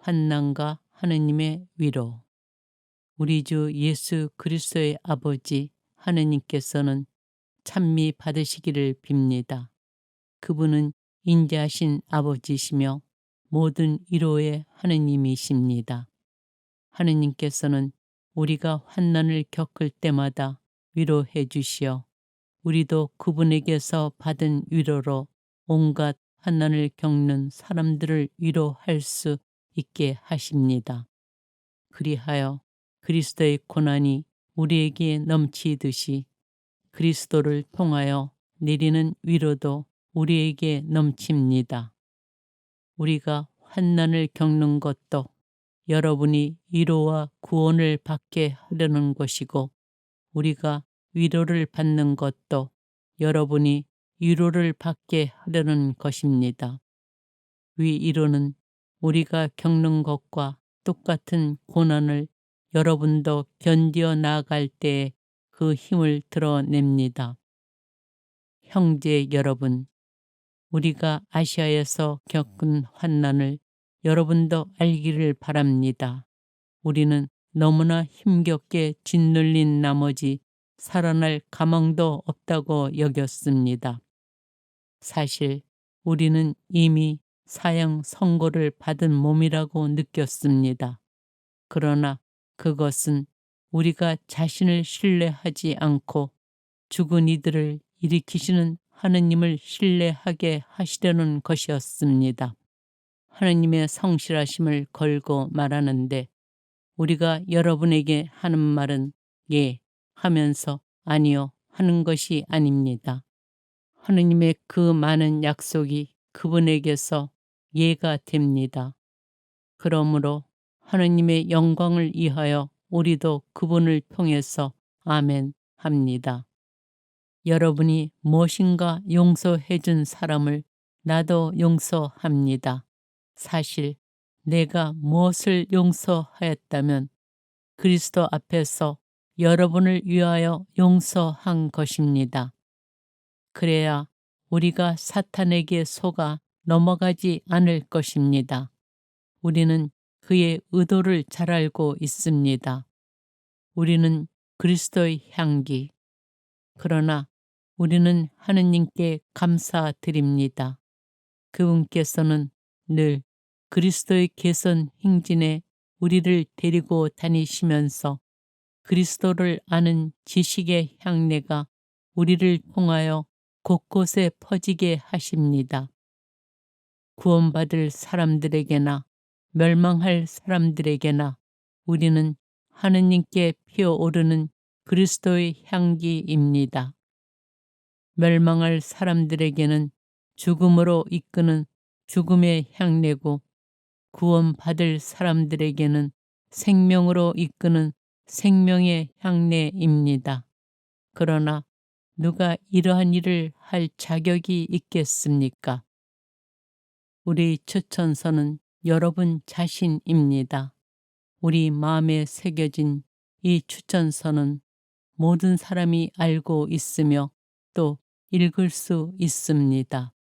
환난과 하느님의 위로. 우리 주 예수 그리스도의 아버지 하느님께서는 찬미 받으시기를 빕니다. 그분은 인자하신 아버지시며 모든 위로의 하느님이십니다. 하느님께서는 우리가 환난을 겪을 때마다 위로해 주시어 우리도 그분에게서 받은 위로로 온갖 환난을 겪는 사람들을 위로할 수 있게 하십니다. 그리하여 그리스도의 고난이 우리에게 넘치듯이 그리스도를 통하여 내리는 위로도 우리에게 넘칩니다. 우리가 환난을 겪는 것도 여러분이 위로와 구원을 받게 하려는 것이고, 우리가 위로를 받는 것도 여러분이 위로를 받게 하려는 것입니다. 위로는 우리가 겪는 것과 똑같은 고난을 여러분도 견디어 나아갈 때에 그 힘을 드러냅니다. 형제 여러분, 우리가 아시아에서 겪은 환난을 여러분도 알기를 바랍니다. 우리는 너무나 힘겹게 짓눌린 나머지 살아날 가망도 없다고 여겼습니다. 사실 우리는 이미 사형 선고를 받은 몸이라고 느꼈습니다. 그러나 그것은 우리가 자신을 신뢰하지 않고 죽은 이들을 일으키시는 하느님을 신뢰하게 하시려는 것이었습니다. 하느님의 성실하심을 걸고 말하는데 우리가 여러분에게 하는 말은 예 하면서 아니요 하는 것이 아닙니다. 하느님의 그 많은 약속이 그분에게서 예가 됩니다. 그러므로 하느님의 영광을 위하여 우리도 그분을 통해서 아멘 합니다. 여러분이 무엇인가 용서해 준 사람을 나도 용서합니다. 사실 내가 무엇을 용서하였다면 그리스도 앞에서 여러분을 위하여 용서한 것입니다. 그래야 우리가 사탄에게 속아 넘어가지 않을 것입니다. 우리는 그의 의도를 잘 알고 있습니다. 우리는 그리스도의 향기. 그러나 우리는 하느님께 감사드립니다. 그분께서는 늘 그리스도의 개선 행진에 우리를 데리고 다니시면서 그리스도를 아는 지식의 향내가 우리를 통하여 곳곳에 퍼지게 하십니다. 구원받을 사람들에게나 멸망할 사람들에게나 우리는 하느님께 피어오르는 그리스도의 향기입니다. 멸망할 사람들에게는 죽음으로 이끄는 죽음의 향내고 구원받을 사람들에게는 생명으로 이끄는 생명의 향내입니다. 그러나 누가 이러한 일을 할 자격이 있겠습니까? 우리 추천서는 여러분 자신입니다. 우리 마음에 새겨진 이 추천서는 모든 사람이 알고 있으며 또 읽을 수 있습니다.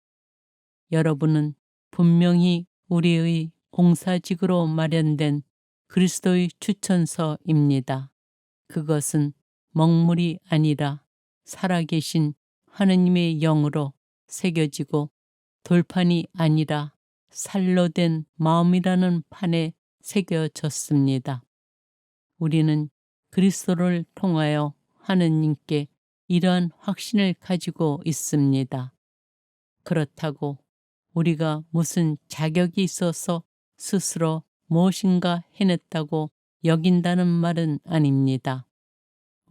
여러분은 분명히 우리의 공사직으로 마련된 그리스도의 추천서입니다. 그것은 먹물이 아니라 살아계신 하느님의 영으로 새겨지고 돌판이 아니라 살로 된 마음이라는 판에 새겨졌습니다. 우리는 그리스도를 통하여 하느님께 이러한 확신을 가지고 있습니다. 그렇다고 우리가 무슨 자격이 있어서 스스로 무엇인가 해냈다고 여긴다는 말은 아닙니다.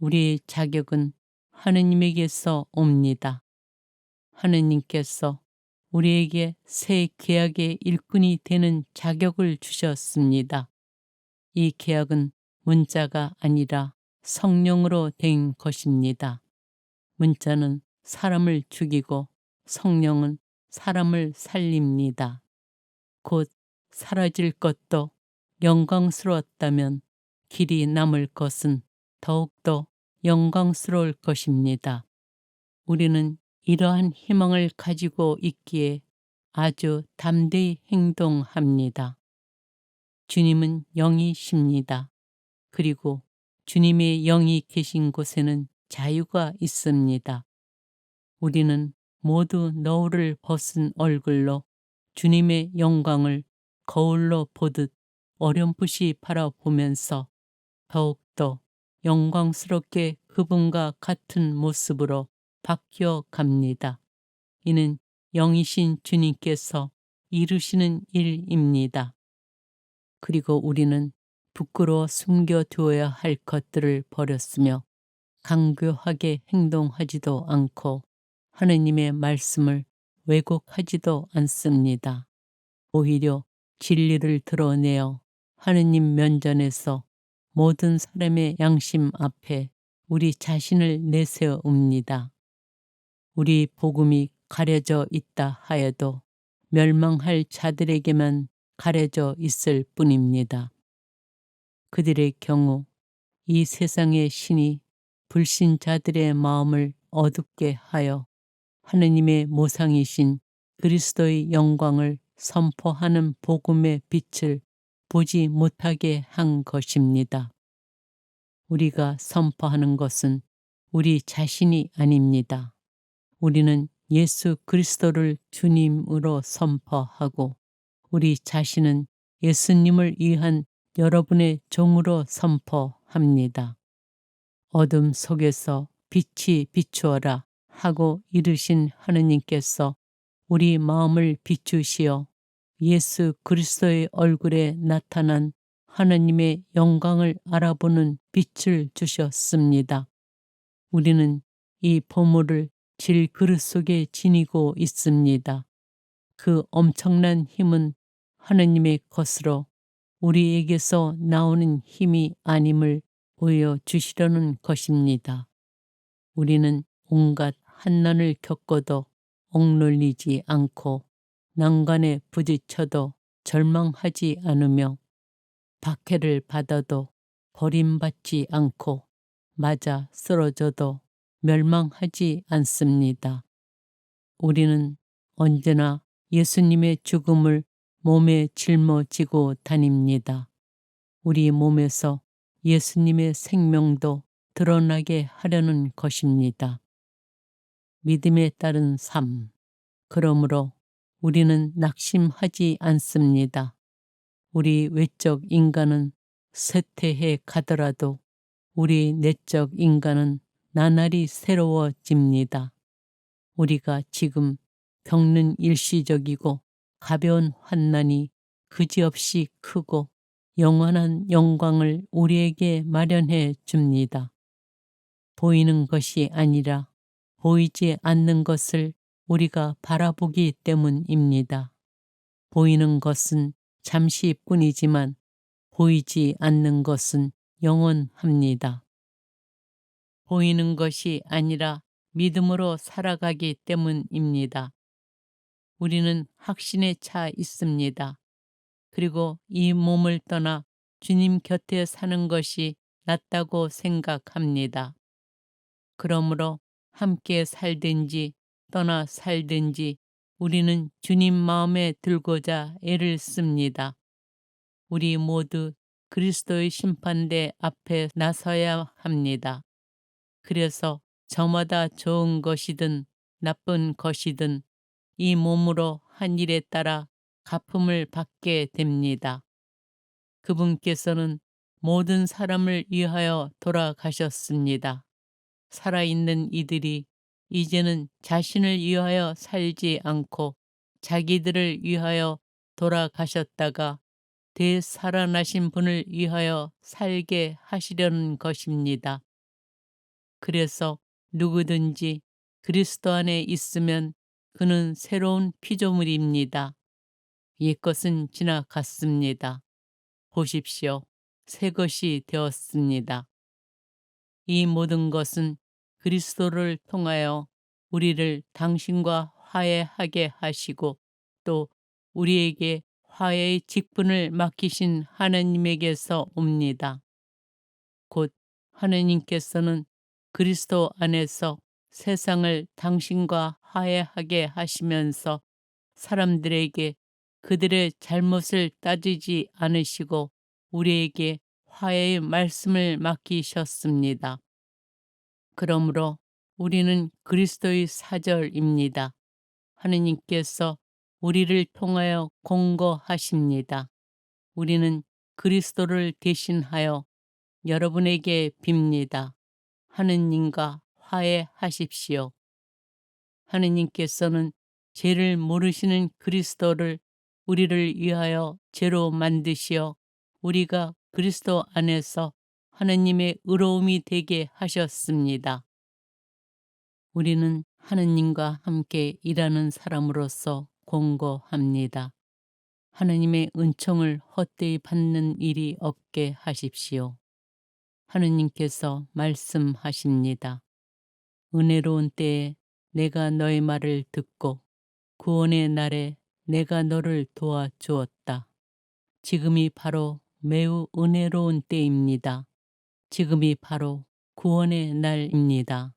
우리의 자격은 하느님에게서 옵니다. 하느님께서 우리에게 새 계약의 일꾼이 되는 자격을 주셨습니다. 이 계약은 문자가 아니라 성령으로 된 것입니다. 문자는 사람을 죽이고 성령은 사람을 살립니다. 곧 사라질 것도 영광스러웠다면 길이 남을 것은 더욱더 영광스러울 것입니다. 우리는 이러한 희망을 가지고 있기에 아주 담대히 행동합니다. 주님은 영이십니다. 그리고 주님의 영이 계신 곳에는 자유가 있습니다. 우리는 모두 너울을 벗은 얼굴로 주님의 영광을 거울로 보듯 어렴풋이 바라보면서 더욱더 영광스럽게 그분과 같은 모습으로 바뀌어 갑니다. 이는 영이신 주님께서 이루시는 일입니다. 그리고 우리는 부끄러워 숨겨두어야 할 것들을 버렸으며 강교하게 행동하지도 않고 하느님의 말씀을 왜곡하지도 않습니다. 오히려 진리를 드러내어 하느님 면전에서 모든 사람의 양심 앞에 우리 자신을 내세웁니다. 우리 복음이 가려져 있다 하여도 멸망할 자들에게만 가려져 있을 뿐입니다. 그들의 경우 이 세상의 신이 불신자들의 마음을 어둡게 하여 하느님의 모상이신 그리스도의 영광을 선포하는 복음의 빛을 보지 못하게 한 것입니다. 우리가 선포하는 것은 우리 자신이 아닙니다. 우리는 예수 그리스도를 주님으로 선포하고 우리 자신은 예수님을 위한 여러분의 종으로 선포합니다. 어둠 속에서 빛이 비추어라 하고 이르신 하느님께서 우리 마음을 비추시어 예수 그리스도의 얼굴에 나타난 하느님의 영광을 알아보는 빛을 주셨습니다. 우리는 이 보물을 질그릇 속에 지니고 있습니다. 그 엄청난 힘은 하느님의 것으로 우리에게서 나오는 힘이 아님을 보여주시려는 것입니다. 우리는 온갖 환난을 겪어도 억눌리지 않고 난관에 부딪혀도 절망하지 않으며 박해를 받아도 버림받지 않고 맞아 쓰러져도 멸망하지 않습니다. 우리는 언제나 예수님의 죽음을 몸에 짊어지고 다닙니다. 우리 몸에서 예수님의 생명도 드러나게 하려는 것입니다. 믿음에 따른 삶. 그러므로 우리는 낙심하지 않습니다. 우리 외적 인간은 쇠퇴해 가더라도 우리 내적 인간은 나날이 새로워집니다. 우리가 지금 겪는 일시적이고 가벼운 환난이 그지없이 크고 영원한 영광을 우리에게 마련해 줍니다. 보이는 것이 아니라 보이지 않는 것을 우리가 바라보기 때문입니다. 보이는 것은 잠시뿐이지만 보이지 않는 것은 영원합니다. 보이는 것이 아니라 믿음으로 살아가기 때문입니다. 우리는 확신에 차 있습니다. 그리고 이 몸을 떠나 주님 곁에 사는 것이 낫다고 생각합니다. 그러므로 함께 살든지 떠나 살든지 우리는 주님 마음에 들고자 애를 씁니다. 우리 모두 그리스도의 심판대 앞에 나서야 합니다. 그래서 저마다 좋은 것이든 나쁜 것이든 이 몸으로 한 일에 따라 갚음을 받게 됩니다. 그분께서는 모든 사람을 위하여 돌아가셨습니다. 살아있는 이들이 이제는 자신을 위하여 살지 않고 자기들을 위하여 돌아가셨다가 되살아나신 분을 위하여 살게 하시려는 것입니다. 그래서 누구든지 그리스도 안에 있으면 그는 새로운 피조물입니다. 옛것은 지나갔습니다. 보십시오. 새 것이 되었습니다. 이 모든 것은 그리스도를 통하여 우리를 당신과 화해하게 하시고 또 우리에게 화해의 직분을 맡기신 하나님에게서 옵니다. 곧 하나님께서는 그리스도 안에서 세상을 당신과 화해하게 하시면서 사람들에게 그들의 잘못을 따지지 않으시고 우리에게 화해의 말씀을 맡기셨습니다. 그러므로 우리는 그리스도의 사절입니다. 하느님께서 우리를 통하여 공고하십니다. 우리는 그리스도를 대신하여 여러분에게 빕니다. 하느님과 화해하십시오. 하느님께서는 죄를 모르시는 그리스도를 우리를 위하여 죄로 만드시어 우리가 그리스도 안에서 하느님의 의로움이 되게 하셨습니다. 우리는 하느님과 함께 일하는 사람으로서 공고합니다. 하느님의 은총을 헛되이 받는 일이 없게 하십시오. 하느님께서 말씀하십니다. 은혜로운 때에 내가 너의 말을 듣고 구원의 날에 내가 너를 도와주었다. 지금이 바로 매우 은혜로운 때입니다. 지금이 바로 구원의 날입니다.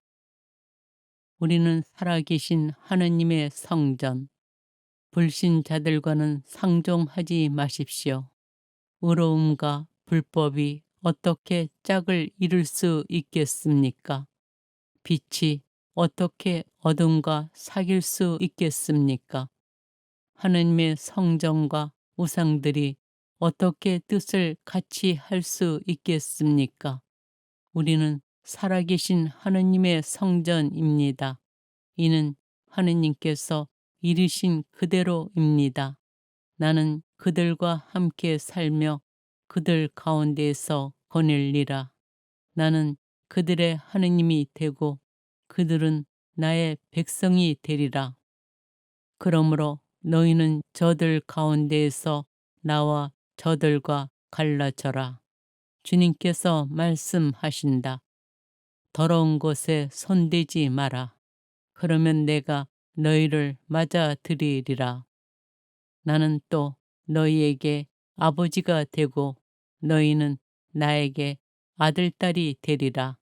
우리는 살아계신 하느님의 성전, 불신자들과는 상종하지 마십시오. 의로움과 불법이 어떻게 짝을 이룰 수 있겠습니까? 빛이 어떻게 어둠과 사귈 수 있겠습니까? 하느님의 성전과 우상들이 어떻게 뜻을 같이 할 수 있겠습니까? 우리는 살아계신 하느님의 성전입니다. 이는 하느님께서 이르신 그대로입니다. 나는 그들과 함께 살며 그들 가운데에서 거닐리라. 나는 그들의 하느님이 되고 그들은 나의 백성이 되리라. 그러므로 너희는 저들 가운데에서 나와 저들과 갈라져라. 주님께서 말씀하신다. 더러운 곳에 손대지 마라. 그러면 내가 너희를 맞아들이리라. 나는 또 너희에게 아버지가 되고 너희는 나에게 아들딸이 되리라.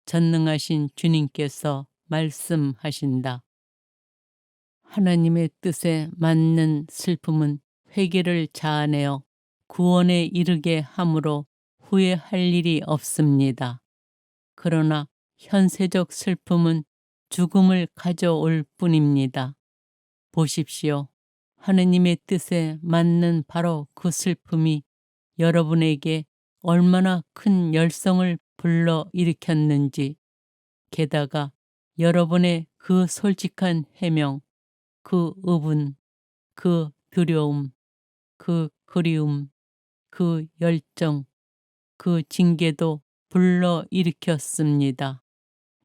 전능하신 주님께서 말씀하신다. 하나님의 뜻에 맞는 슬픔은 회개를 자아내어 구원에 이르게 함으로 후회할 일이 없습니다. 그러나 현세적 슬픔은 죽음을 가져올 뿐입니다. 보십시오. 하느님의 뜻에 맞는 바로 그 슬픔이 여러분에게 얼마나 큰 열성을 불러 일으켰는지, 게다가 여러분의 그 솔직한 해명, 그 의분, 그 두려움, 그 그리움, 그 열정, 그 징계도 불러 일으켰습니다.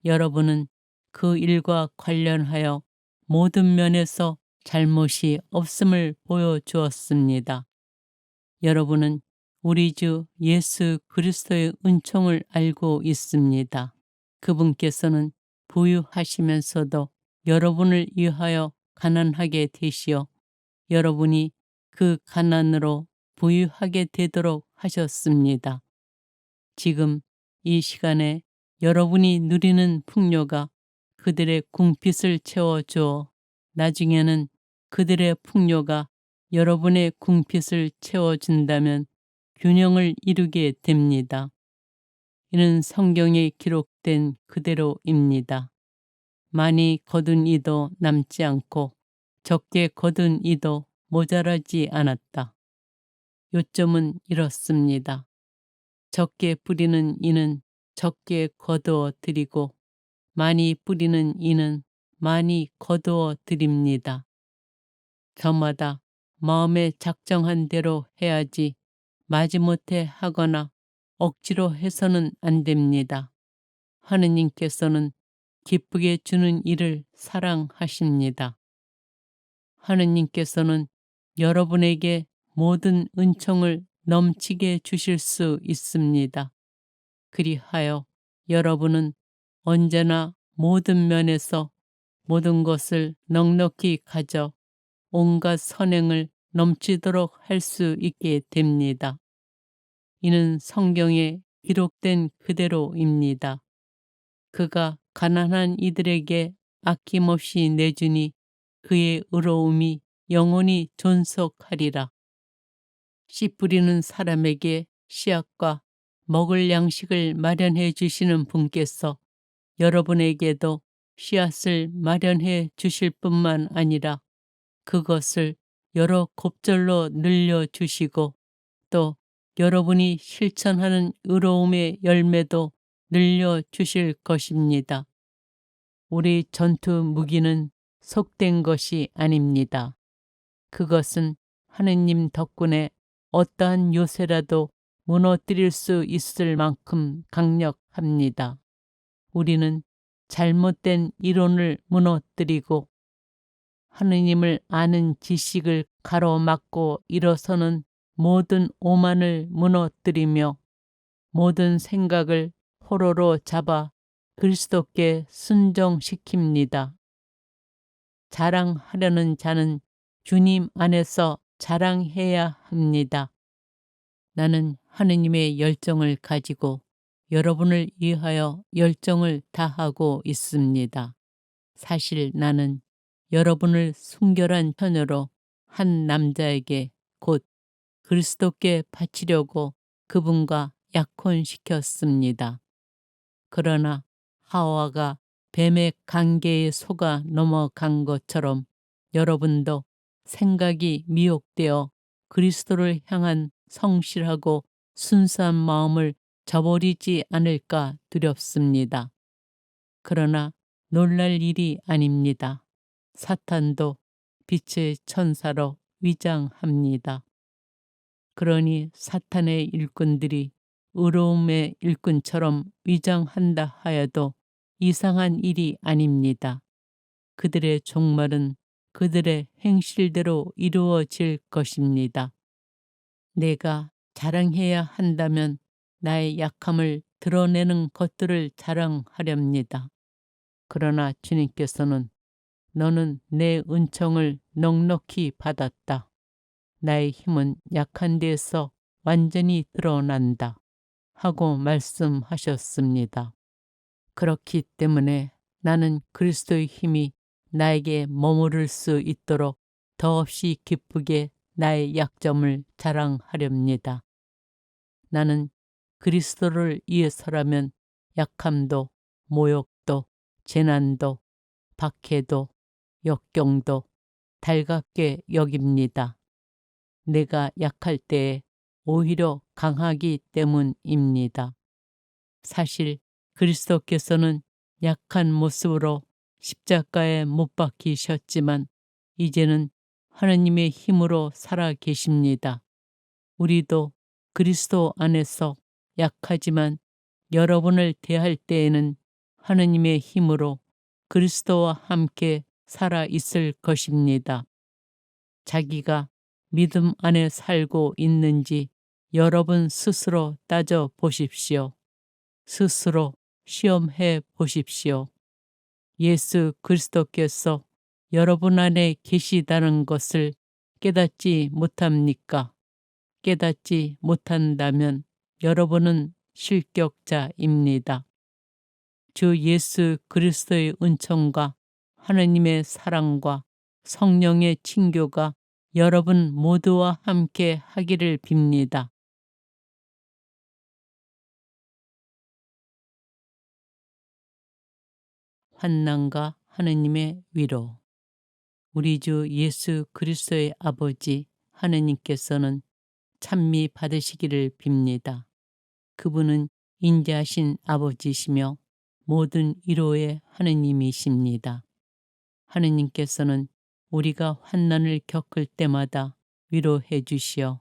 여러분은 그 일과 관련하여 모든 면에서 잘못이 없음을 보여주었습니다. 여러분은 우리 주 예수 그리스도의 은총을 알고 있습니다. 그분께서는 부유하시면서도 여러분을 위하여 가난하게 되시어 여러분이 그 가난으로 부유하게 되도록 하셨습니다. 지금 이 시간에 여러분이 누리는 풍요가 그들의 궁핍을 채워주어 나중에는 그들의 풍요가 여러분의 궁핍을 채워준다면 균형을 이루게 됩니다. 이는 성경에 기록된 그대로입니다. 많이 거둔 이도 남지 않고 적게 거둔 이도 모자라지 않았다. 요점은 이렇습니다. 적게 뿌리는 이는 적게 거두어 드리고 많이 뿌리는 이는 많이 거두어 드립니다. 저마다 마음에 작정한 대로 해야지 마지못해 하거나 억지로 해서는 안 됩니다. 하느님께서는 기쁘게 주는 일을 사랑하십니다. 하느님께서는 여러분에게 모든 은총을 넘치게 주실 수 있습니다. 그리하여 여러분은 언제나 모든 면에서 모든 것을 넉넉히 가져 온갖 선행을 넘치도록 할 수 있게 됩니다. 이는 성경에 기록된 그대로입니다. 그가 가난한 이들에게 아낌없이 내주니 그의 의로움이 영원히 존속하리라. 씨 뿌리는 사람에게 씨앗과 먹을 양식을 마련해 주시는 분께서 여러분에게도 씨앗을 마련해 주실 뿐만 아니라 그것을 여러 곱절로 늘려 주시고 또 여러분이 실천하는 의로움의 열매도 늘려 주실 것입니다. 우리 전투 무기는 속된 것이 아닙니다. 그것은 하느님 덕분에 어떠한 요새라도 무너뜨릴 수 있을 만큼 강력합니다. 우리는 잘못된 이론을 무너뜨리고 하느님을 아는 지식을 가로막고 일어서는 모든 오만을 무너뜨리며 모든 생각을 포로로 잡아 그리스도께 순종시킵니다. 자랑하려는 자는 주님 안에서 자랑해야 합니다. 나는 하느님의 열정을 가지고 여러분을 위하여 열정을 다하고 있습니다. 사실 나는 여러분을 순결한 처녀로 한 남자에게 곧 그리스도께 바치려고 그분과 약혼시켰습니다. 그러나 하와가 뱀의 관계에 속아 넘어간 것처럼 여러분도 생각이 미혹되어 그리스도를 향한 성실하고 순수한 마음을 저버리지 않을까 두렵습니다. 그러나 놀랄 일이 아닙니다. 사탄도 빛의 천사로 위장합니다. 그러니 사탄의 일꾼들이 의로움의 일꾼처럼 위장한다 하여도 이상한 일이 아닙니다. 그들의 종말은 그들의 행실대로 이루어질 것입니다. 내가 자랑해야 한다면 나의 약함을 드러내는 것들을 자랑하렵니다. 그러나 주님께서는 너는 내 은총을 넉넉히 받았다. 나의 힘은 약한 데에서 완전히 드러난다. 하고 말씀하셨습니다. 그렇기 때문에 나는 그리스도의 힘이 나에게 머무를 수 있도록 더없이 기쁘게 나의 약점을 자랑하렵니다. 나는 그리스도를 위해서라면 약함도 모욕도 재난도 박해도 역경도 달갑게 여깁니다. 내가 약할 때에 오히려 강하기 때문입니다. 사실 그리스도께서는 약한 모습으로 십자가에 못 박히셨지만 이제는 하느님의 힘으로 살아 계십니다. 우리도 그리스도 안에서 약하지만 여러분을 대할 때에는 하느님의 힘으로 그리스도와 함께 살아 있을 것입니다. 자기가 믿음 안에 살고 있는지 여러분 스스로 따져 보십시오. 스스로 시험해 보십시오. 예수 그리스도께서 여러분 안에 계시다는 것을 깨닫지 못합니까? 깨닫지 못한다면 여러분은 실격자입니다. 주 예수 그리스도의 은총과 하느님의 사랑과 성령의 친교가 여러분 모두와 함께 하기를 빕니다. 환난과 하느님의 위로. 우리 주 예수 그리스도의 아버지 하느님께서는 찬미 받으시기를 빕니다. 그분은 인자하신 아버지시며 모든 위로의 하느님이십니다. 하느님께서는 우리가 환난을 겪을 때마다 위로해 주시어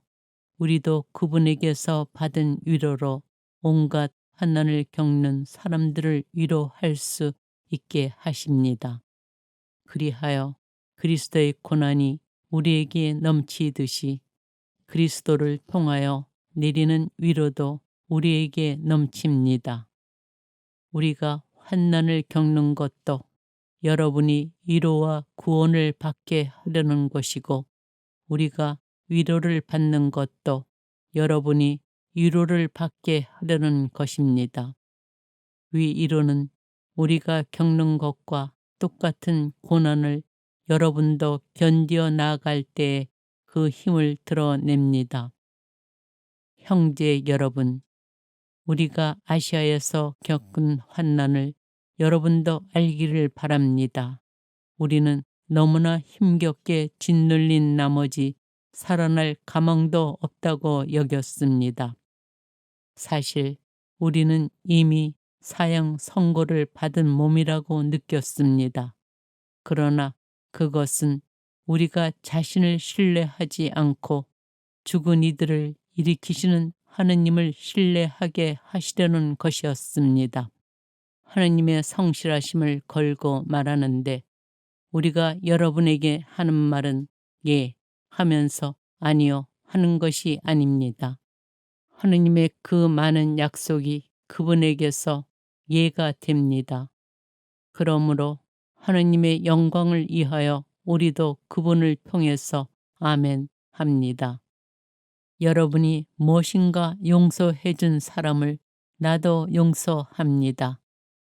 우리도 그분에게서 받은 위로로 온갖 환난을 겪는 사람들을 위로할 수 있게 하십니다. 그리하여 그리스도의 고난이 우리에게 넘치듯이 그리스도를 통하여 내리는 위로도 우리에게 넘칩니다. 우리가 환난을 겪는 것도 여러분이 위로와 구원을 받게 하려는 것이고 우리가 위로를 받는 것도 여러분이 위로를 받게 하려는 것입니다. 위로는 우리가 겪는 것과 똑같은 고난을 여러분도 견디어 나아갈 때에 그 힘을 드러냅니다. 형제 여러분, 우리가 아시아에서 겪은 환난을 여러분도 알기를 바랍니다. 우리는 너무나 힘겹게 짓눌린 나머지 살아날 가망도 없다고 여겼습니다. 사실 우리는 이미 사형 선고를 받은 몸이라고 느꼈습니다. 그러나 그것은 우리가 자신을 신뢰하지 않고 죽은 이들을 일으키시는 하느님을 신뢰하게 하시려는 것이었습니다. 하느님의 성실하심을 걸고 말하는데 우리가 여러분에게 하는 말은 예 하면서 아니요 하는 것이 아닙니다. 하느님의 그 많은 약속이 그분에게서 예가 됩니다. 그러므로 하느님의 영광을 위하여 우리도 그분을 통해서 아멘 합니다. 여러분이 무엇인가 용서해 준 사람을 나도 용서합니다.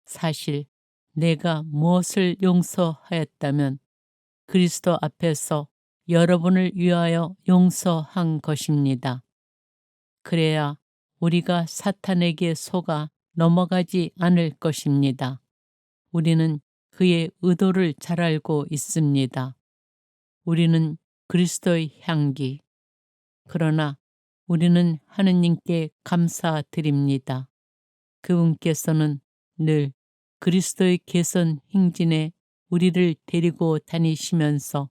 사실 내가 무엇을 용서하였다면 그리스도 앞에서 여러분을 위하여 용서한 것입니다. 그래야 우리가 사탄에게 속아 넘어가지 않을 것입니다. 우리는 그의 의도를 잘 알고 있습니다. 우리는 그리스도의 향기. 그러나 우리는 하느님께 감사드립니다. 그분께서는 늘 그리스도의 개선 행진에 우리를 데리고 다니시면서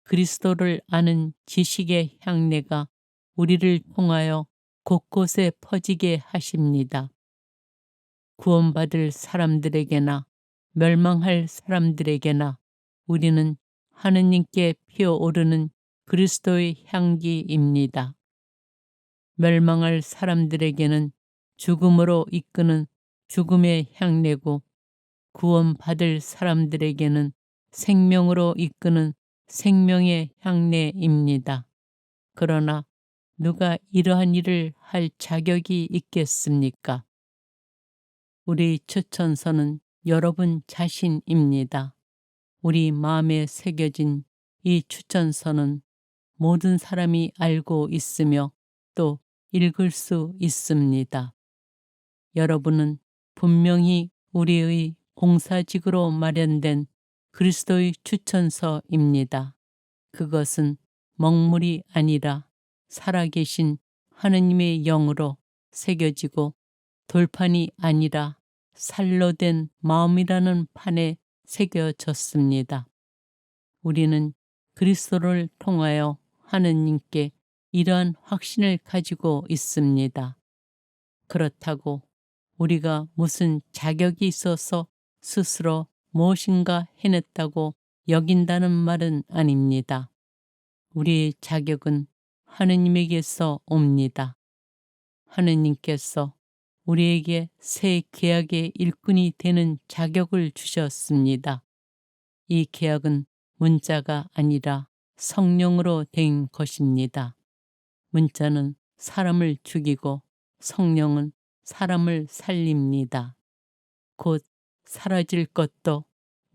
그리스도를 아는 지식의 향내가 우리를 통하여 곳곳에 퍼지게 하십니다. 구원받을 사람들에게나 멸망할 사람들에게나 우리는 하느님께 피어오르는 그리스도의 향기입니다. 멸망할 사람들에게는 죽음으로 이끄는 죽음의 향내고 구원받을 사람들에게는 생명으로 이끄는 생명의 향내입니다. 그러나 누가 이러한 일을 할 자격이 있겠습니까? 우리 추천서는 여러분 자신입니다. 우리 마음에 새겨진 이 추천서는 모든 사람이 알고 있으며 또 읽을 수 있습니다. 여러분은 분명히 우리의 공사직으로 마련된 그리스도의 추천서입니다. 그것은 먹물이 아니라 살아계신 하느님의 영으로 새겨지고 돌판이 아니라 살로 된 마음이라는 판에 새겨졌습니다. 우리는 그리스도를 통하여 하느님께 이러한 확신을 가지고 있습니다. 그렇다고 우리가 무슨 자격이 있어서 스스로 무엇인가 해냈다고 여긴다는 말은 아닙니다. 우리의 자격은 하느님에게서 옵니다. 하느님께서 우리에게 새 계약의 일꾼이 되는 자격을 주셨습니다. 이 계약은 문자가 아니라 성령으로 된 것입니다. 문자는 사람을 죽이고 성령은 사람을 살립니다. 곧 사라질 것도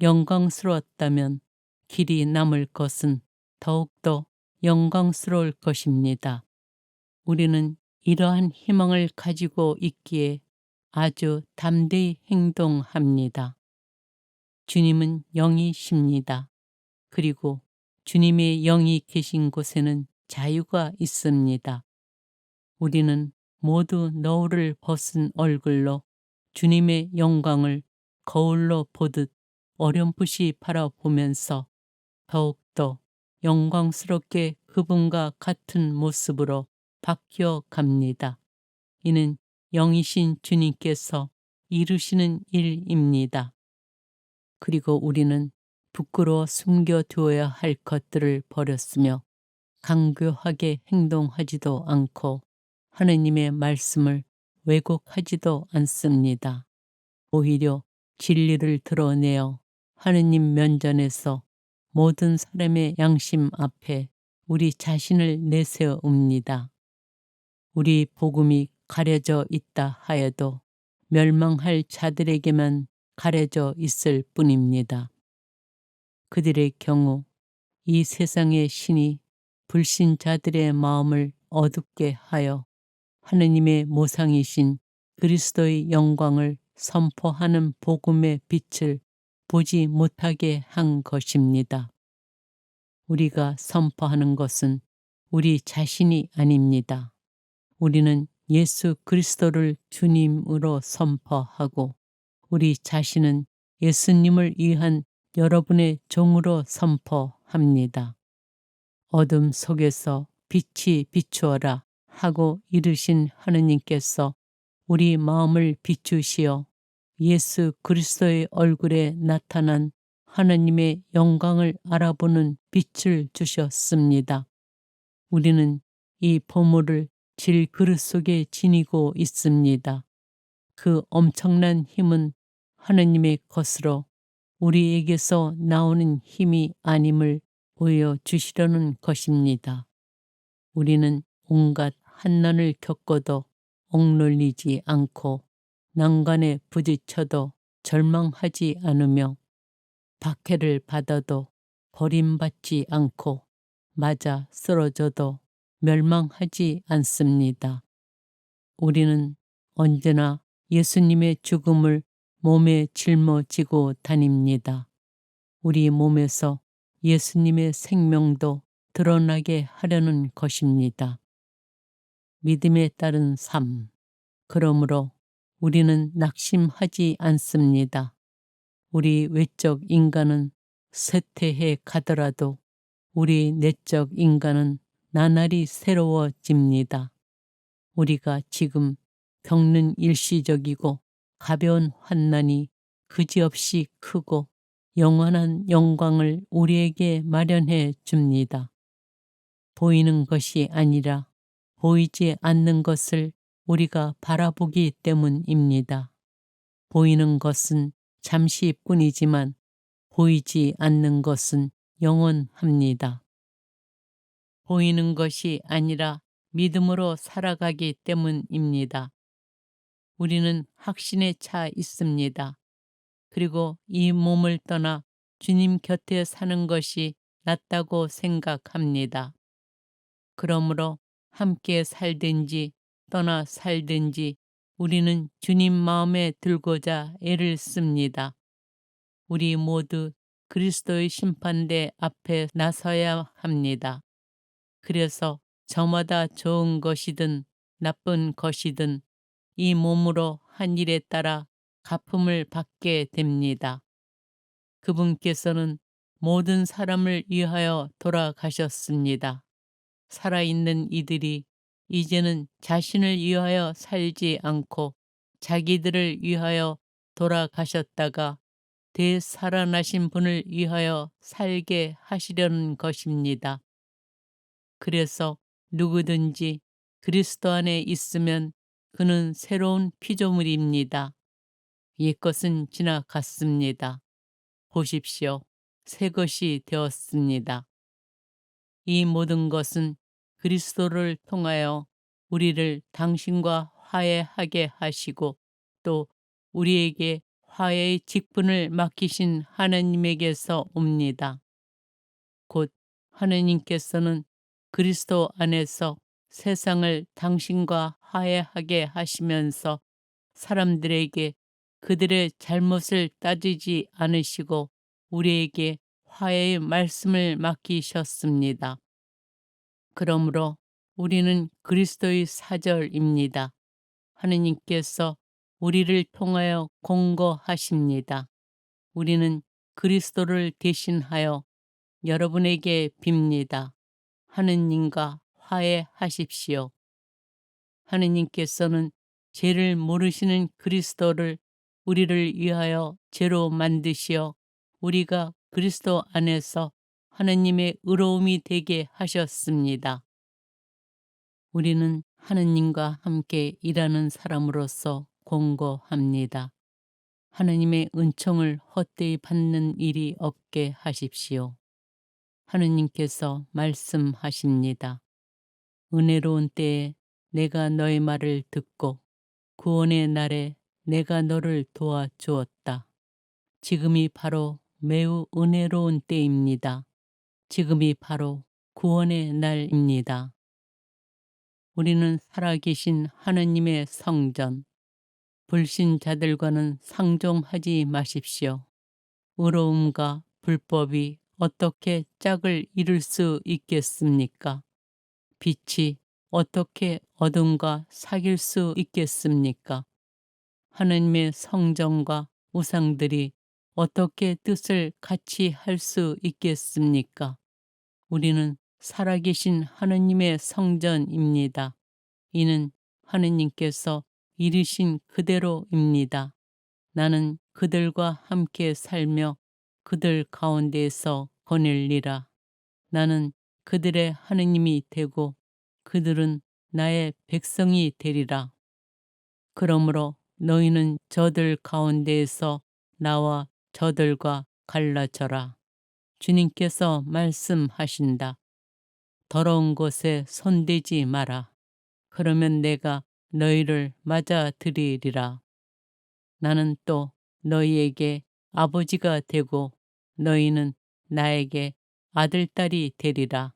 영광스러웠다면 길이 남을 것은 더욱더 영광스러울 것입니다. 우리는 이러한 희망을 가지고 있기에 아주 담대히 행동합니다. 주님은 영이십니다. 그리고 주님의 영이 계신 곳에는 자유가 있습니다. 우리는 모두 너울을 벗은 얼굴로 주님의 영광을 거울로 보듯 어렴풋이 바라보면서 더욱더 영광스럽게 그분과 같은 모습으로 바뀌어 갑니다. 이는 영이신 주님께서 이루시는 일입니다. 그리고 우리는 부끄러워 숨겨두어야 할 것들을 버렸으며 강교하게 행동하지도 않고 하느님의 말씀을 왜곡하지도 않습니다. 오히려 진리를 드러내어 하느님 면전에서 모든 사람의 양심 앞에 우리 자신을 내세웁니다. 우리 복음이 가려져 있다 하여도 멸망할 자들에게만 가려져 있을 뿐입니다. 그들의 경우 이 세상의 신이 불신자들의 마음을 어둡게 하여 하느님의 모상이신 그리스도의 영광을 선포하는 복음의 빛을 보지 못하게 한 것입니다. 우리가 선포하는 것은 우리 자신이 아닙니다. 우리는 예수 그리스도를 주님으로 선포하고 우리 자신은 예수님을 위한 여러분의 종으로 선포합니다. 어둠 속에서 빛이 비추어라 하고 이르신 하느님께서 우리 마음을 비추시어 예수 그리스도의 얼굴에 나타난 하느님의 영광을 알아보는 빛을 주셨습니다. 우리는 이 보물을 질그릇 속에 지니고 있습니다. 그 엄청난 힘은 하느님의 것으로 우리에게서 나오는 힘이 아님을 보여주시려는 것입니다. 우리는 온갖 환난을 겪어도 억눌리지 않고 난관에 부딪혀도 절망하지 않으며 박해를 받아도 버림받지 않고 맞아 쓰러져도 멸망하지 않습니다. 우리는 언제나 예수님의 죽음을 몸에 짊어지고 다닙니다. 우리 몸에서 예수님의 생명도 드러나게 하려는 것입니다. 믿음에 따른 삶. 그러므로 우리는 낙심하지 않습니다. 우리 외적 인간은 쇠퇴해 가더라도 우리 내적 인간은 나날이 새로워집니다. 우리가 지금 겪는 일시적이고 가벼운 환난이 그지없이 크고 영원한 영광을 우리에게 마련해 줍니다. 보이는 것이 아니라 보이지 않는 것을 우리가 바라보기 때문입니다. 보이는 것은 잠시뿐이지만 보이지 않는 것은 영원합니다. 보이는 것이 아니라 믿음으로 살아가기 때문입니다. 우리는 확신에 차 있습니다. 그리고 이 몸을 떠나 주님 곁에 사는 것이 낫다고 생각합니다. 그러므로 함께 살든지 떠나 살든지 우리는 주님 마음에 들고자 애를 씁니다. 우리 모두 그리스도의 심판대 앞에 나서야 합니다. 그래서 저마다 좋은 것이든 나쁜 것이든 이 몸으로 한 일에 따라 갚음을 받게 됩니다. 그분께서는 모든 사람을 위하여 돌아가셨습니다. 살아있는 이들이 이제는 자신을 위하여 살지 않고 자기들을 위하여 돌아가셨다가 되살아나신 분을 위하여 살게 하시려는 것입니다. 그래서 누구든지 그리스도 안에 있으면 그는 새로운 피조물입니다. 옛것은 지나갔습니다. 보십시오. 새 것이 되었습니다. 이 모든 것은 그리스도를 통하여 우리를 당신과 화해하게 하시고 또 우리에게 화해의 직분을 맡기신 하나님에게서 옵니다. 곧 하나님께서는 그리스도 안에서 세상을 당신과 화해하게 하시면서 사람들에게 그들의 잘못을 따지지 않으시고 우리에게 화해의 말씀을 맡기셨습니다. 그러므로 우리는 그리스도의 사절입니다. 하느님께서 우리를 통하여 공고하십니다. 우리는 그리스도를 대신하여 여러분에게 빕니다. 하느님과 화해하십시오. 하느님께서는 죄를 모르시는 그리스도를 우리를 위하여 죄로 만드시어 우리가 그리스도 안에서 하느님의 의로움이 되게 하셨습니다. 우리는 하느님과 함께 일하는 사람으로서 공고합니다. 하느님의 은총을 헛되이 받는 일이 없게 하십시오. 하느님께서 말씀하십니다. 은혜로운 때에 내가 너의 말을 듣고 구원의 날에 내가 너를 도와주었다. 지금이 바로 매우 은혜로운 때입니다. 지금이 바로 구원의 날입니다. 우리는 살아계신 하느님의 성전, 불신자들과는 상종하지 마십시오. 의로움과 불법이 어떻게 짝을 이룰 수 있겠습니까? 빛이 어떻게 어둠과 사귈 수 있겠습니까? 하느님의 성전과 우상들이 어떻게 뜻을 같이 할 수 있겠습니까? 우리는 살아계신 하느님의 성전입니다. 이는 하느님께서 이르신 그대로입니다. 나는 그들과 함께 살며 그들 가운데에서 거닐리라. 나는 그들의 하느님이 되고 그들은 나의 백성이 되리라. 그러므로 너희는 저들 가운데에서 나와 저들과 갈라져라. 주님께서 말씀하신다. 더러운 곳에 손대지 마라. 그러면 내가 너희를 맞아들이리라. 나는 또 너희에게 아버지가 되고 너희는 나에게 아들딸이 되리라.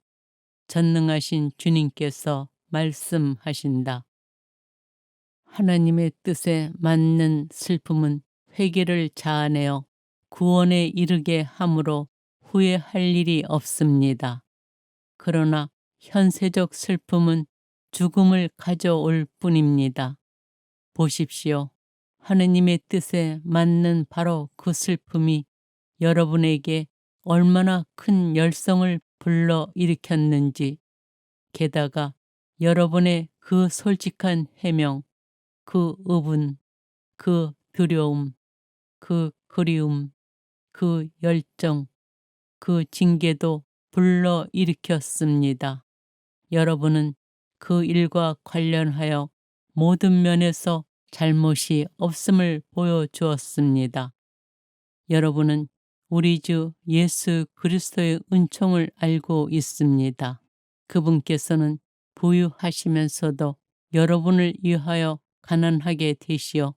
전능하신 주님께서 말씀하신다. 하나님의 뜻에 맞는 슬픔은 회개를 자아내어 구원에 이르게 함으로 후회할 일이 없습니다. 그러나 현세적 슬픔은 죽음을 가져올 뿐입니다. 보십시오. 하느님의 뜻에 맞는 바로 그 슬픔이 여러분에게 얼마나 큰 열성을 불러 일으켰는지, 게다가 여러분의 그 솔직한 해명, 그 의분, 그 두려움, 그 그리움, 그 열정, 그 징계도 불러 일으켰습니다. 여러분은 그 일과 관련하여 모든 면에서 잘못이 없음을 보여주었습니다. 여러분은 우리 주 예수 그리스도의 은총을 알고 있습니다. 그분께서는 부유하시면서도 여러분을 위하여 가난하게 되시어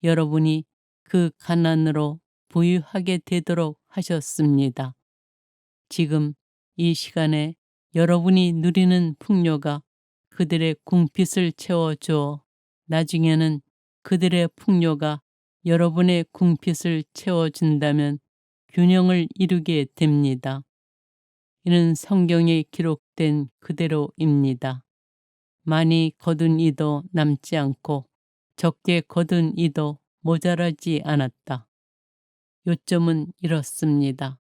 여러분이 그 가난으로 부유하게 되도록 하셨습니다. 지금 이 시간에 여러분이 누리는 풍요가 그들의 궁핍을 채워주어 나중에는 그들의 풍요가 여러분의 궁핍을 채워준다면 균형을 이루게 됩니다. 이는 성경에 기록된 그대로입니다. 많이 거둔 이도 남지 않고 적게 거둔 이도 모자라지 않았다. 요점은 이렇습니다.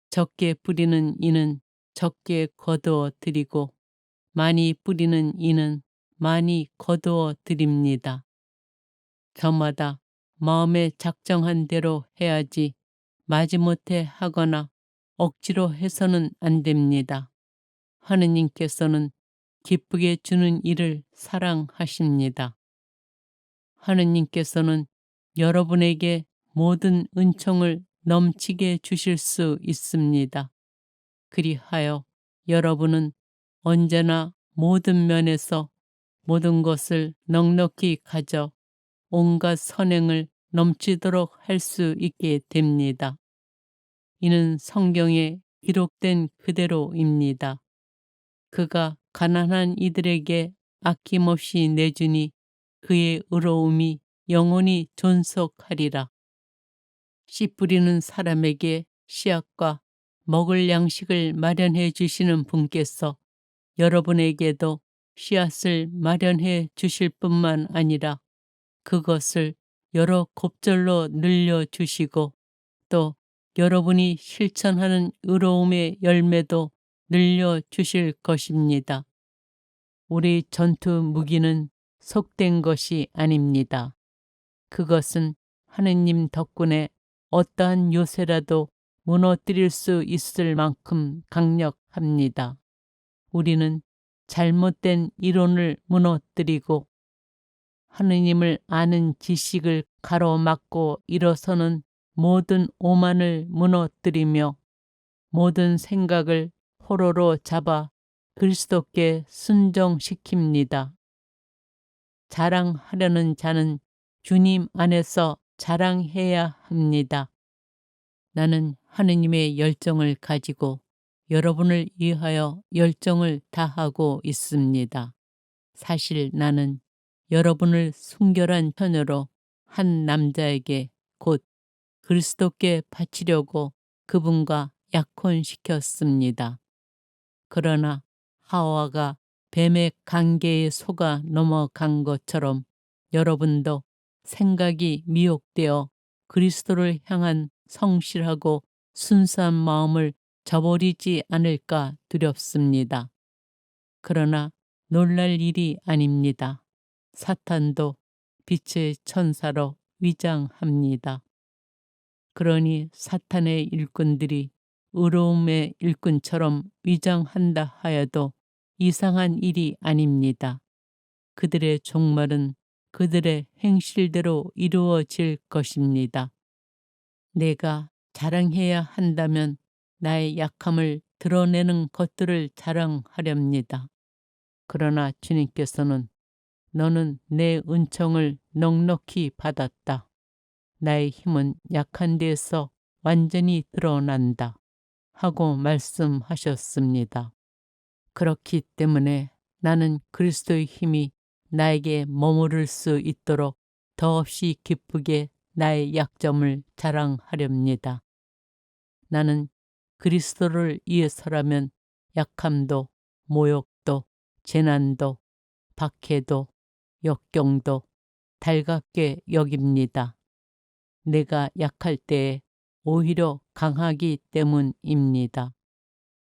적게 뿌리는 이는 적게 거두어 드리고 많이 뿌리는 이는 많이 거두어 드립니다. 저마다 마음에 작정한 대로 해야지 마지못해 하거나 억지로 해서는 안 됩니다. 하느님께서는 기쁘게 주는 일을 사랑하십니다. 하느님께서는 여러분에게 모든 은총을 넘치게 주실 수 있습니다. 그리하여 여러분은 언제나 모든 면에서 모든 것을 넉넉히 가져 온갖 선행을 넘치도록 할 수 있게 됩니다. 이는 성경에 기록된 그대로입니다. 그가 가난한 이들에게 아낌없이 내주니 그의 의로움이 영원히 존속하리라. 씨 뿌리는 사람에게 씨앗과 먹을 양식을 마련해 주시는 분께서 여러분에게도 씨앗을 마련해 주실 뿐만 아니라 그것을 여러 곱절로 늘려주시고 또 여러분이 실천하는 의로움의 열매도 늘려주실 것입니다. 우리 전투 무기는 속된 것이 아닙니다. 그것은 하느님 덕분에 어떠한 요새라도 무너뜨릴 수 있을 만큼 강력합니다. 우리는 잘못된 이론을 무너뜨리고 하느님을 아는 지식을 가로막고 일어서는 모든 오만을 무너뜨리며 모든 생각을 포로로 잡아 그리스도께 순종시킵니다. 자랑하려는 자는 주님 안에서 자랑해야 합니다. 나는 하느님의 열정을 가지고 여러분을 위하여 열정을 다하고 있습니다. 사실 나는 여러분을 순결한 처녀로 한 남자에게 곧 그리스도께 바치려고 그분과 약혼시켰습니다. 그러나 하와가 뱀의 관계에 속아 넘어간 것처럼 여러분도 생각이 미혹되어 그리스도를 향한 성실하고 순수한 마음을 저버리지 않을까 두렵습니다. 그러나 놀랄 일이 아닙니다. 사탄도 빛의 천사로 위장합니다. 그러니 사탄의 일꾼들이 의로움의 일꾼처럼 위장한다 하여도 이상한 일이 아닙니다. 그들의 종말은 그들의 행실대로 이루어질 것입니다. 내가 자랑해야 한다면 나의 약함을 드러내는 것들을 자랑하렵니다. 그러나 주님께서는 너는 내 은총을 넉넉히 받았다. 나의 힘은 약한 데에서 완전히 드러난다. 하고 말씀하셨습니다. 그렇기 때문에 나는 그리스도의 힘이 나에게 머무를 수 있도록 더없이 기쁘게 나의 약점을 자랑하렵니다. 나는 그리스도를 위해서라면 약함도 모욕도 재난도 박해도 역경도 달갑게 여깁니다. 내가 약할 때에 오히려 강하기 때문입니다.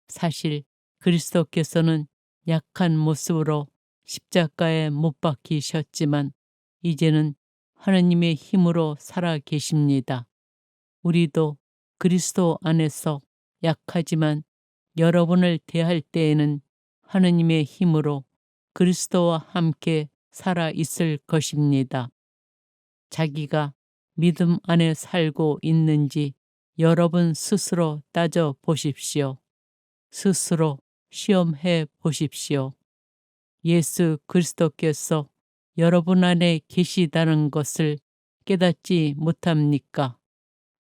사실 그리스도께서는 약한 모습으로 십자가에 못 박히셨지만 이제는 하나님의 힘으로 살아 계십니다. 우리도 그리스도 안에서 약하지만 여러분을 대할 때에는 하나님의 힘으로 그리스도와 함께 살아 있을 것입니다. 자기가 믿음 안에 살고 있는지 여러분 스스로 따져 보십시오. 스스로 시험해 보십시오. 예수 그리스도께서 여러분 안에 계시다는 것을 깨닫지 못합니까?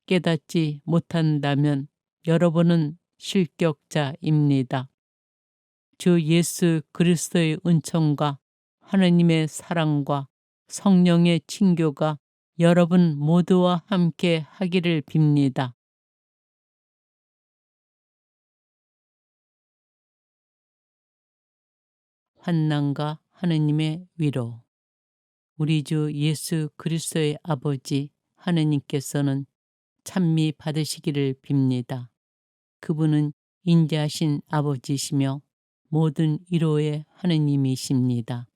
깨닫지 못한다면 여러분은 실격자입니다. 주 예수 그리스도의 은총과 하나님의 사랑과 성령의 친교가 여러분 모두와 함께 하기를 빕니다. 환난과 하느님의 위로. 우리 주 예수 그리스도의 아버지 하느님께서는 찬미 받으시기를 빕니다. 그분은 인자하신 아버지시며 모든 위로의 하느님이십니다.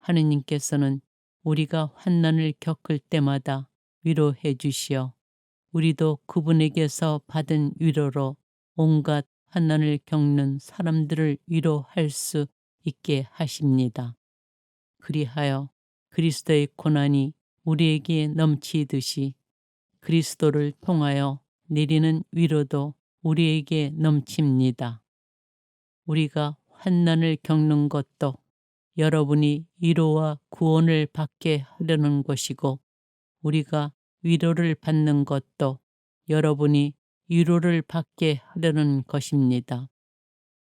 하느님께서는 우리가 환난을 겪을 때마다 위로해 주시어 우리도 그분에게서 받은 위로로 온갖 환난을 겪는 사람들을 위로할 수 있게 하십니다. 그리하여 그리스도의 고난이 우리에게 넘치듯이 그리스도를 통하여 내리는 위로도 우리에게 넘칩니다. 우리가 환난을 겪는 것도 여러분이 위로와 구원을 받게 하려는 것이고 우리가 위로를 받는 것도 여러분이 위로를 받게 하려는 것입니다.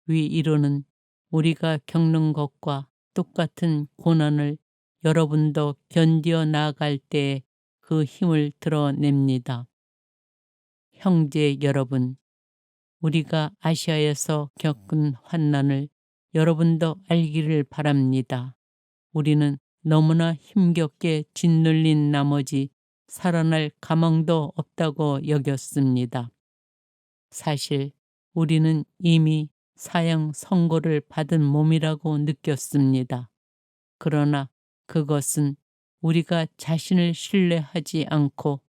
위로는 우리가 겪는 것과 똑같은 고난을 여러분도 견디어 나아갈 때에 그 힘을 드러냅니다. 형제 여러분, 우리가 아시아에서 겪은 환난을 여러분도 알기를 바랍니다. 우리는 너무나 힘겹게 짓눌린 나머지 살아날 가망도 없다고 여겼습니다. 사실 우리는 이미 사형 선고를 받은 몸이라고 느꼈습니다. 그러나 그것은 우리가 자신을 신뢰하지 않고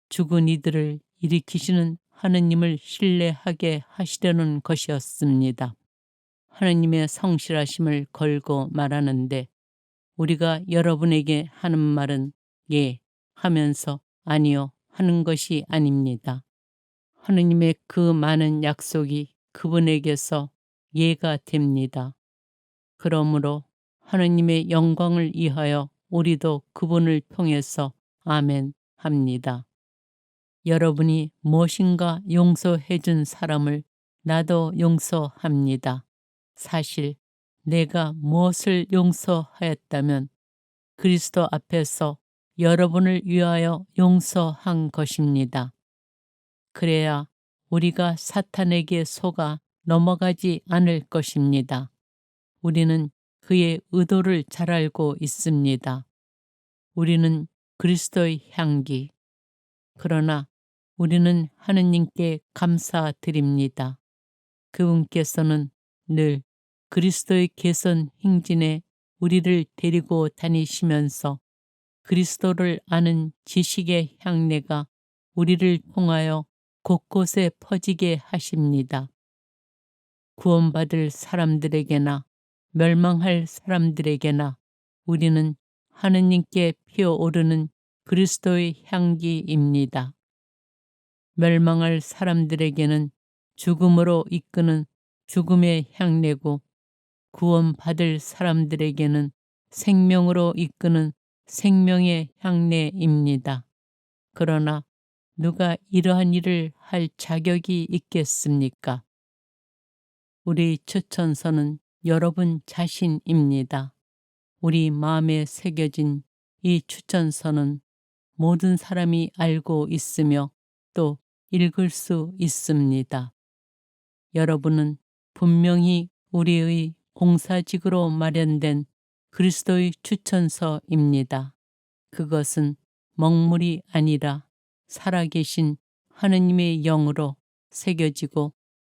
죽은 이들을 일으키시는 하느님을 신뢰하게 하시려는 것이었습니다. 하느님의 성실하심을 걸고 말하는데 우리가 여러분에게 하는 말은 예 하면서 아니요 하는 것이 아닙니다. 하느님의 그 많은 약속이 그분에게서 예가 됩니다. 그러므로 하느님의 영광을 위하여 우리도 그분을 통해서 아멘 합니다. 여러분이 무엇인가 용서해 준 사람을 나도 용서합니다. 사실 내가 무엇을 용서하였다면 그리스도 앞에서 여러분을 위하여 용서한 것입니다. 그래야 우리가 사탄에게 속아 넘어가지 않을 것입니다. 우리는 그의 의도를 잘 알고 있습니다. 우리는 그리스도의 향기. 그러나 우리는 하느님께 감사드립니다. 그분께서는 늘 그리스도의 개선 행진에 우리를 데리고 다니시면서 그리스도를 아는 지식의 향내가 우리를 통하여 곳곳에 퍼지게 하십니다. 구원받을 사람들에게나 멸망할 사람들에게나 우리는 하느님께 피어오르는 그리스도의 향기입니다. 멸망할 사람들에게는 죽음으로 이끄는 죽음의 향내고 구원받을 사람들에게는 생명으로 이끄는 생명의 향내입니다. 그러나 누가 이러한 일을 할 자격이 있겠습니까? 우리 추천서는 여러분 자신입니다. 우리 마음에 새겨진 이 추천서는 모든 사람이 알고 있으며 또 읽을 수 있습니다. 여러분은 분명히 우리의 공사직으로 마련된 그리스도의 추천서입니다. 그것은 먹물이 아니라 살아계신 하느님의 영으로 새겨지고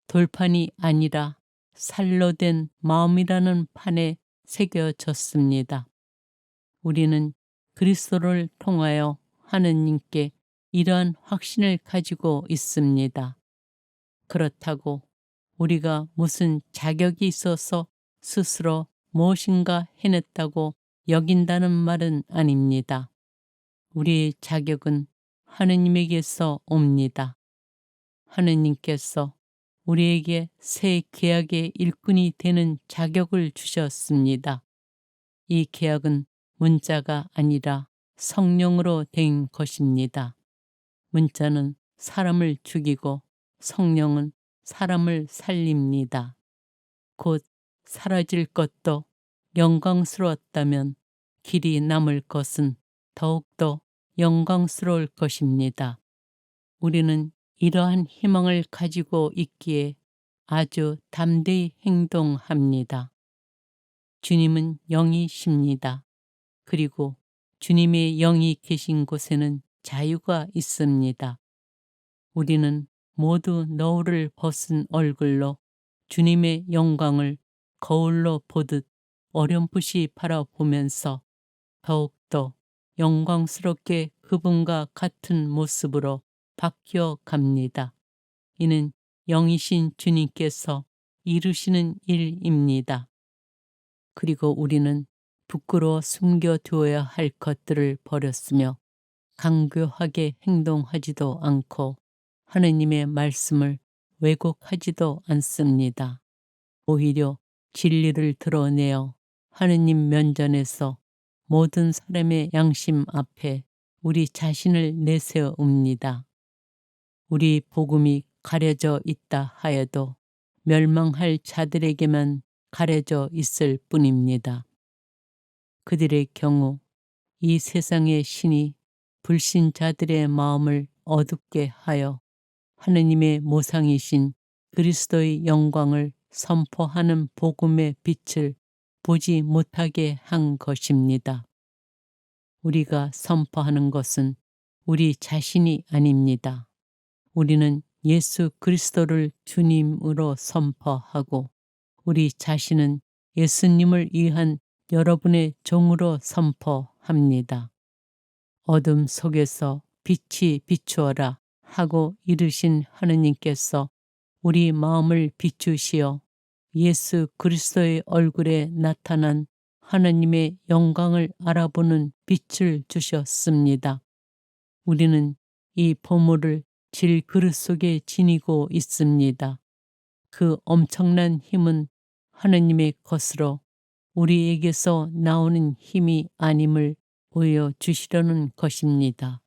돌판이 아니라 살로 된 마음이라는 판에 새겨졌습니다. 우리는 그리스도를 통하여 하느님께 이러한 확신을 가지고 있습니다. 그렇다고 우리가 무슨 자격이 있어서 스스로 무엇인가 해냈다고 여긴다는 말은 아닙니다. 우리의 자격은 하느님에게서 옵니다. 하느님께서 우리에게 새 계약의 일꾼이 되는 자격을 주셨습니다. 이 계약은 문자가 아니라 성령으로 된 것입니다. 문자는 사람을 죽이고 성령은 사람을 살립니다. 곧 사라질 것도 영광스러웠다면 길이 남을 것은 더욱더 영광스러울 것입니다. 우리는 이러한 희망을 가지고 있기에 아주 담대히 행동합니다. 주님은 영이십니다. 그리고 주님의 영이 계신 곳에는 자유가 있습니다. 우리는 모두 너울을 벗은 얼굴로 주님의 영광을 거울로 보듯 어렴풋이 바라보면서 더욱더 영광스럽게 그분과 같은 모습으로 바뀌어 갑니다. 이는 영이신 주님께서 이루시는 일입니다. 그리고 우리는 부끄러워 숨겨두어야 할 것들을 버렸으며 강교하게 행동하지도 않고 하느님의 말씀을 왜곡하지도 않습니다. 오히려 진리를 드러내어 하느님 면전에서 모든 사람의 양심 앞에 우리 자신을 내세웁니다. 우리 복음이 가려져 있다 하여도 멸망할 자들에게만 가려져 있을 뿐입니다. 그들의 경우 이 세상의 신이 불신자들의 마음을 어둡게 하여 하느님의 모상이신 그리스도의 영광을 선포하는 복음의 빛을 보지 못하게 한 것입니다. 우리가 선포하는 것은 우리 자신이 아닙니다. 우리는 예수 그리스도를 주님으로 선포하고 우리 자신은 예수님을 위한 여러분의 종으로 선포합니다. 어둠 속에서 빛이 비추어라 하고 이르신 하느님께서 우리 마음을 비추시어 예수 그리스도의 얼굴에 나타난 하느님의 영광을 알아보는 빛을 주셨습니다. 우리는 이 보물을 질그릇 속에 지니고 있습니다. 그 엄청난 힘은 하느님의 것으로 우리에게서 나오는 힘이 아님을 보여주시려는 것입니다.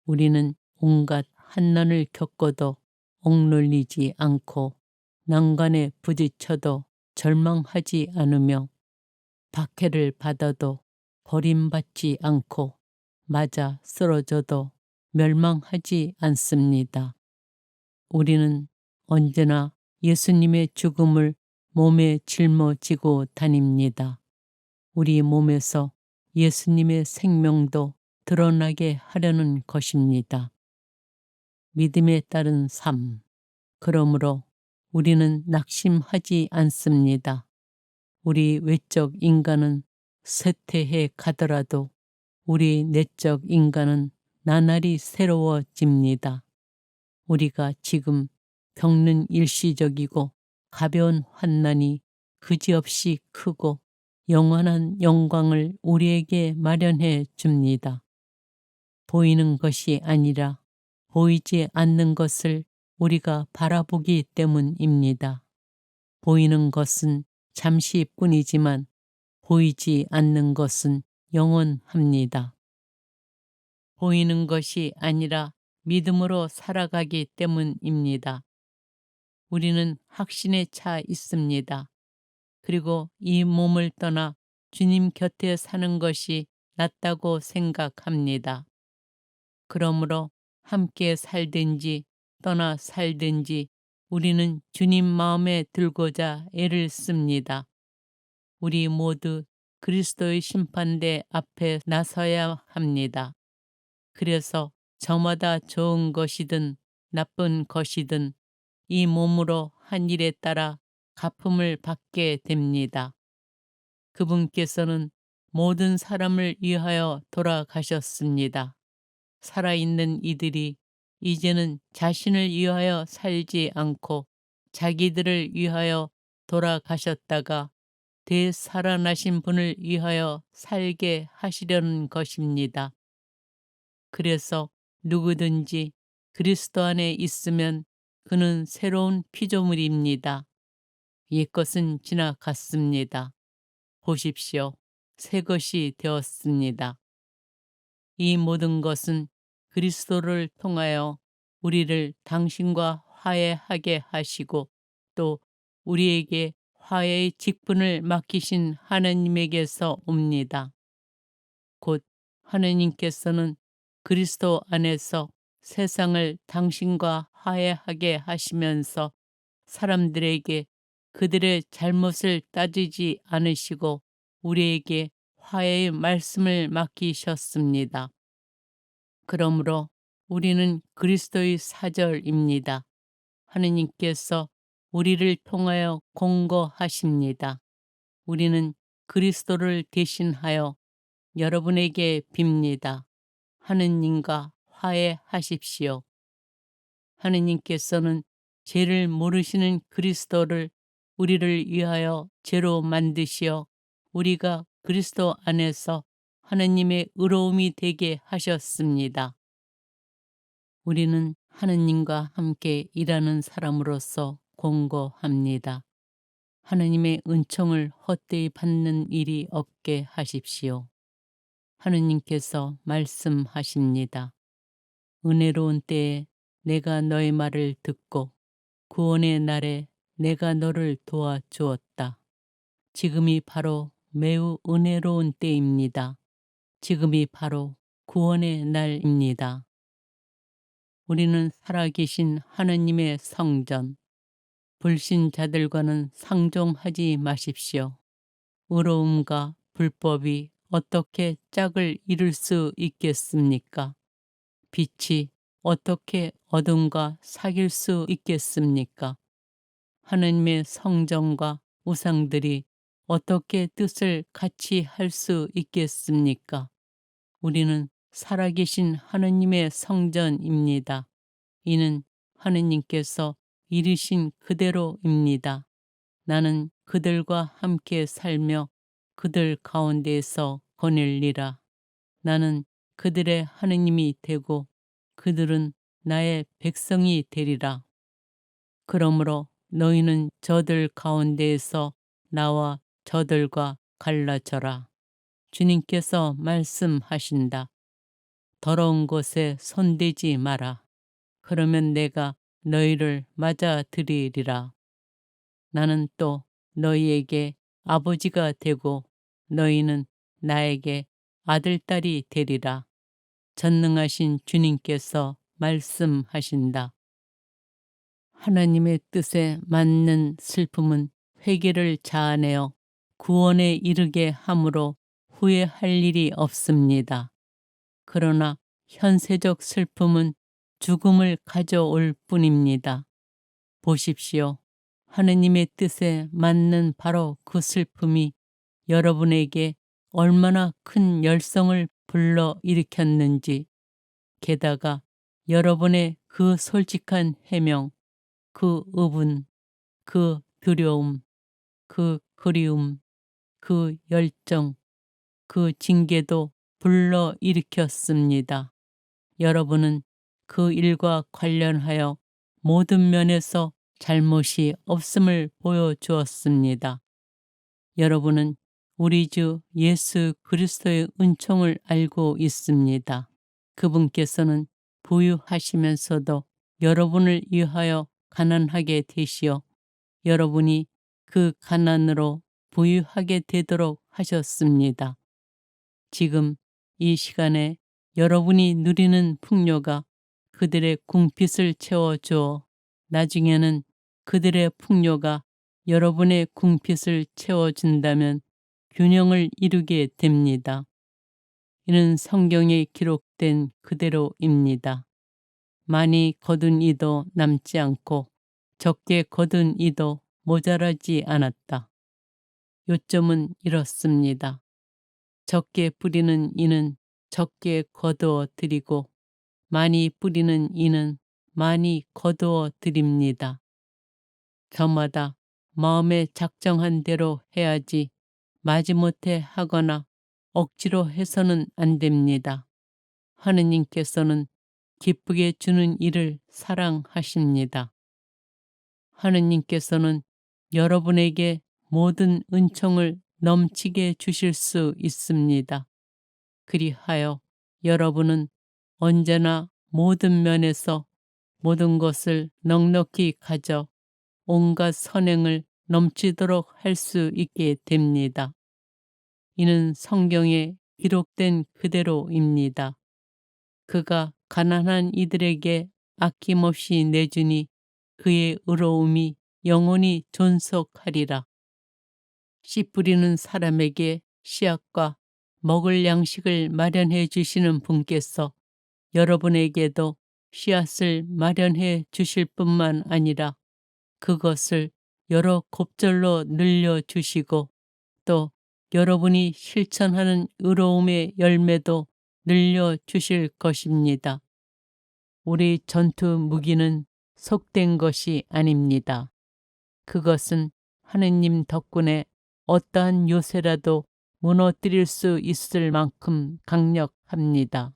우리는 온갖 환난을 겪어도 억눌리지 않고 난관에 부딪혀도 절망하지 않으며 박해를 받아도 버림받지 않고 맞아 쓰러져도 멸망하지 않습니다. 우리는 언제나 예수님의 죽음을 몸에 짊어지고 다닙니다. 우리 몸에서 예수님의 생명도 드러나게 하려는 것입니다. 믿음에 따른 삶. 그러므로 우리는 낙심하지 않습니다. 우리 외적 인간은 쇠퇴해 가더라도 우리 내적 인간은 나날이 새로워집니다. 우리가 지금 겪는 일시적이고 가벼운 환난이 그지없이 크고 영원한 영광을 우리에게 마련해 줍니다. 보이는 것이 아니라 보이지 않는 것을 우리가 바라보기 때문입니다. 보이는 것은 잠시뿐이지만 보이지 않는 것은 영원합니다. 보이는 것이 아니라 믿음으로 살아가기 때문입니다. 우리는 확신에 차 있습니다. 그리고 이 몸을 떠나 주님 곁에 사는 것이 낫다고 생각합니다. 그러므로 함께 살든지 떠나 살든지 우리는 주님 마음에 들고자 애를 씁니다. 우리 모두 그리스도의 심판대 앞에 나서야 합니다. 그래서 저마다 좋은 것이든 나쁜 것이든 이 몸으로 한 일에 따라 갚음을 받게 됩니다. 그분께서는 모든 사람을 위하여 돌아가셨습니다. 살아있는 이들이 이제는 자신을 위하여 살지 않고 자기들을 위하여 돌아가셨다가 되살아나신 분을 위하여 살게 하시려는 것입니다. 그래서 누구든지 그리스도 안에 있으면 그는 새로운 피조물입니다. 옛것은 지나갔습니다. 보십시오. 새 것이 되었습니다. 이 모든 것은 그리스도를 통하여 우리를 당신과 화해하게 하시고 또 우리에게 화해의 직분을 맡기신 하느님에게서 옵니다. 곧 하느님께서는 그리스도 안에서 세상을 당신과 화해하게 하시면서 사람들에게 그들의 잘못을 따지지 않으시고 우리에게 화해의 말씀을 맡기셨습니다. 그러므로 우리는 그리스도의 사절입니다. 하느님께서 우리를 통하여 공고하십니다. 우리는 그리스도를 대신하여 여러분에게 빕니다. 하느님과 화해하십시오. 하느님께서는 죄를 모르시는 그리스도를 우리를 위하여 죄로 만드시어 우리가 그리스도 안에서 하느님의 의로움이 되게 하셨습니다. 우리는 하느님과 함께 일하는 사람으로서 공고합니다. 하느님의 은총을 헛되이 받는 일이 없게 하십시오. 하느님께서 말씀하십니다. 은혜로운 때에 내가 너의 말을 듣고 구원의 날에 내가 너를 도와주었다. 지금이 바로 매우 은혜로운 때입니다. 지금이 바로 구원의 날입니다. 우리는 살아계신 하느님의 성전, 불신자들과는 상종하지 마십시오. 의로움과 불법이 어떻게 짝을 이룰 수 있겠습니까? 빛이 어떻게 어둠과 사귈 수 있겠습니까? 하느님의 성전과 우상들이 어떻게 뜻을 같이 할 수 있겠습니까? 우리는 살아계신 하느님의 성전입니다. 이는 하느님께서 이르신 그대로입니다. 나는 그들과 함께 살며 그들 가운데에서 거닐리라. 나는 그들의 하느님이 되고 그들은 나의 백성이 되리라. 그러므로 너희는 저들 가운데에서 나와 저들과 갈라져라. 주님께서 말씀하신다. 더러운 것에 손대지 마라. 그러면 내가 너희를 맞아들이리라. 나는 또 너희에게 아버지가 되고 너희는 나에게 아들딸이 되리라. 전능하신 주님께서 말씀하신다. 하나님의 뜻에 맞는 슬픔은 회개를 자아내어 구원에 이르게 함으로 후회할 일이 없습니다. 그러나 현세적 슬픔은 죽음을 가져올 뿐입니다. 보십시오. 하느님의 뜻에 맞는 바로 그 슬픔이 여러분에게 얼마나 큰 열성을 불러 일으켰는지, 게다가 여러분의 그 솔직한 해명, 그 의분, 그 두려움, 그 그리움, 그 열정, 그 징계도 불러 일으켰습니다. 여러분은 그 일과 관련하여 모든 면에서 잘못이 없음을 보여주었습니다. 여러분은 우리 주 예수 그리스도의 은총을 알고 있습니다. 그분께서는 부유하시면서도 여러분을 위하여 가난하게 되시어 여러분이 그 가난으로 부유하게 되도록 하셨습니다. 지금 이 시간에 여러분이 누리는 풍요가 그들의 궁핍을 채워주어 나중에는 그들의 풍요가 여러분의 궁핍을 채워준다면 균형을 이루게 됩니다. 이는 성경에 기록된 그대로입니다. 많이 거둔 이도 남지 않고 적게 거둔 이도 모자라지 않았다. 요점은 이렇습니다. 적게 뿌리는 이는 적게 거두어 드리고 많이 뿌리는 이는 많이 거두어 드립니다. 저마다 마음에 작정한 대로 해야지 마지못해 하거나 억지로 해서는 안 됩니다. 하느님께서는 기쁘게 주는 일을 사랑하십니다. 하느님께서는 여러분에게 모든 은총을 넘치게 주실 수 있습니다. 그리하여 여러분은 언제나 모든 면에서 모든 것을 넉넉히 가져 온갖 선행을 넘치도록 할 수 있게 됩니다. 이는 성경에 기록된 그대로입니다. 그가 가난한 이들에게 아낌없이 내주니 그의 의로움이 영원히 존속하리라. 씨 뿌리는 사람에게 씨앗과 먹을 양식을 마련해 주시는 분께서 여러분에게도 씨앗을 마련해 주실 뿐만 아니라 그것을 여러 곱절로 늘려주시고 또 여러분이 실천하는 의로움의 열매도 늘려주실 것입니다. 우리 전투 무기는 속된 것이 아닙니다. 그것은 하느님 덕분에 어떠한 요새라도 무너뜨릴 수 있을 만큼 강력합니다.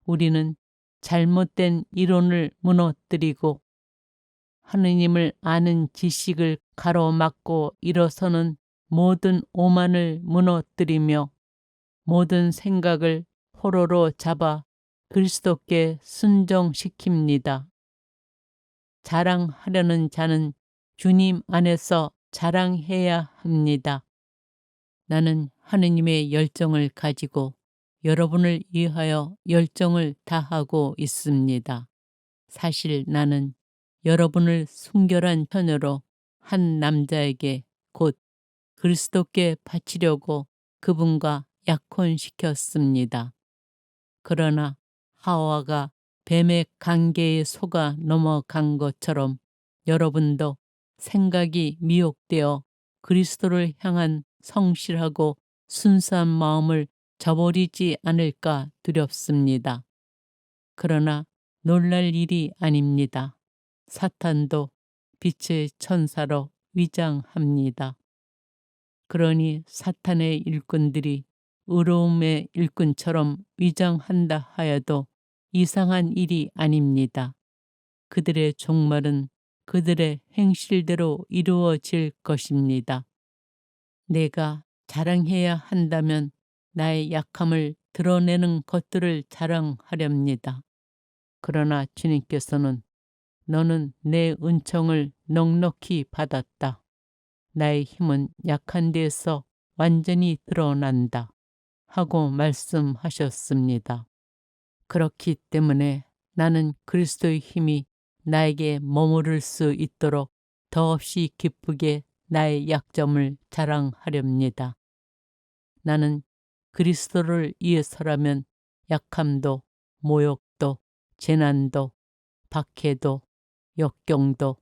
우리는 잘못된 이론을 무너뜨리고 하느님을 아는 지식을 가로막고 일어서는 모든 오만을 무너뜨리며 모든 생각을 포로로 잡아 그리스도께 순종시킵니다. 자랑하려는 자는 주님 안에서 자랑해야 합니다. 나는 하느님의 열정을 가지고 여러분을 위하여 열정을 다하고 있습니다. 사실 나는 여러분을 순결한 처녀로 한 남자에게 곧 그리스도께 바치려고 그분과 약혼시켰습니다. 그러나 하와가 뱀의 관계에 속아 넘어간 것처럼 여러분도 생각이 미혹되어 그리스도를 향한 성실하고 순수한 마음을 저버리지 않을까 두렵습니다. 그러나 놀랄 일이 아닙니다. 사탄도 빛의 천사로 위장합니다. 그러니 사탄의 일꾼들이 의로움의 일꾼처럼 위장한다 하여도 이상한 일이 아닙니다. 그들의 종말은 그들의 행실대로 이루어질 것입니다. 내가 자랑해야 한다면 나의 약함을 드러내는 것들을 자랑하렵니다. 그러나 주님께서는 너는 내 은총을 넉넉히 받았다. 나의 힘은 약한 데에서 완전히 드러난다. 하고 말씀하셨습니다. 그렇기 때문에 나는 그리스도의 힘이 나에게 머무를 수 있도록 더없이 기쁘게 나의 약점을 자랑하렵니다. 나는 그리스도를 위해서라면 약함도, 모욕도, 재난도, 박해도, 역경도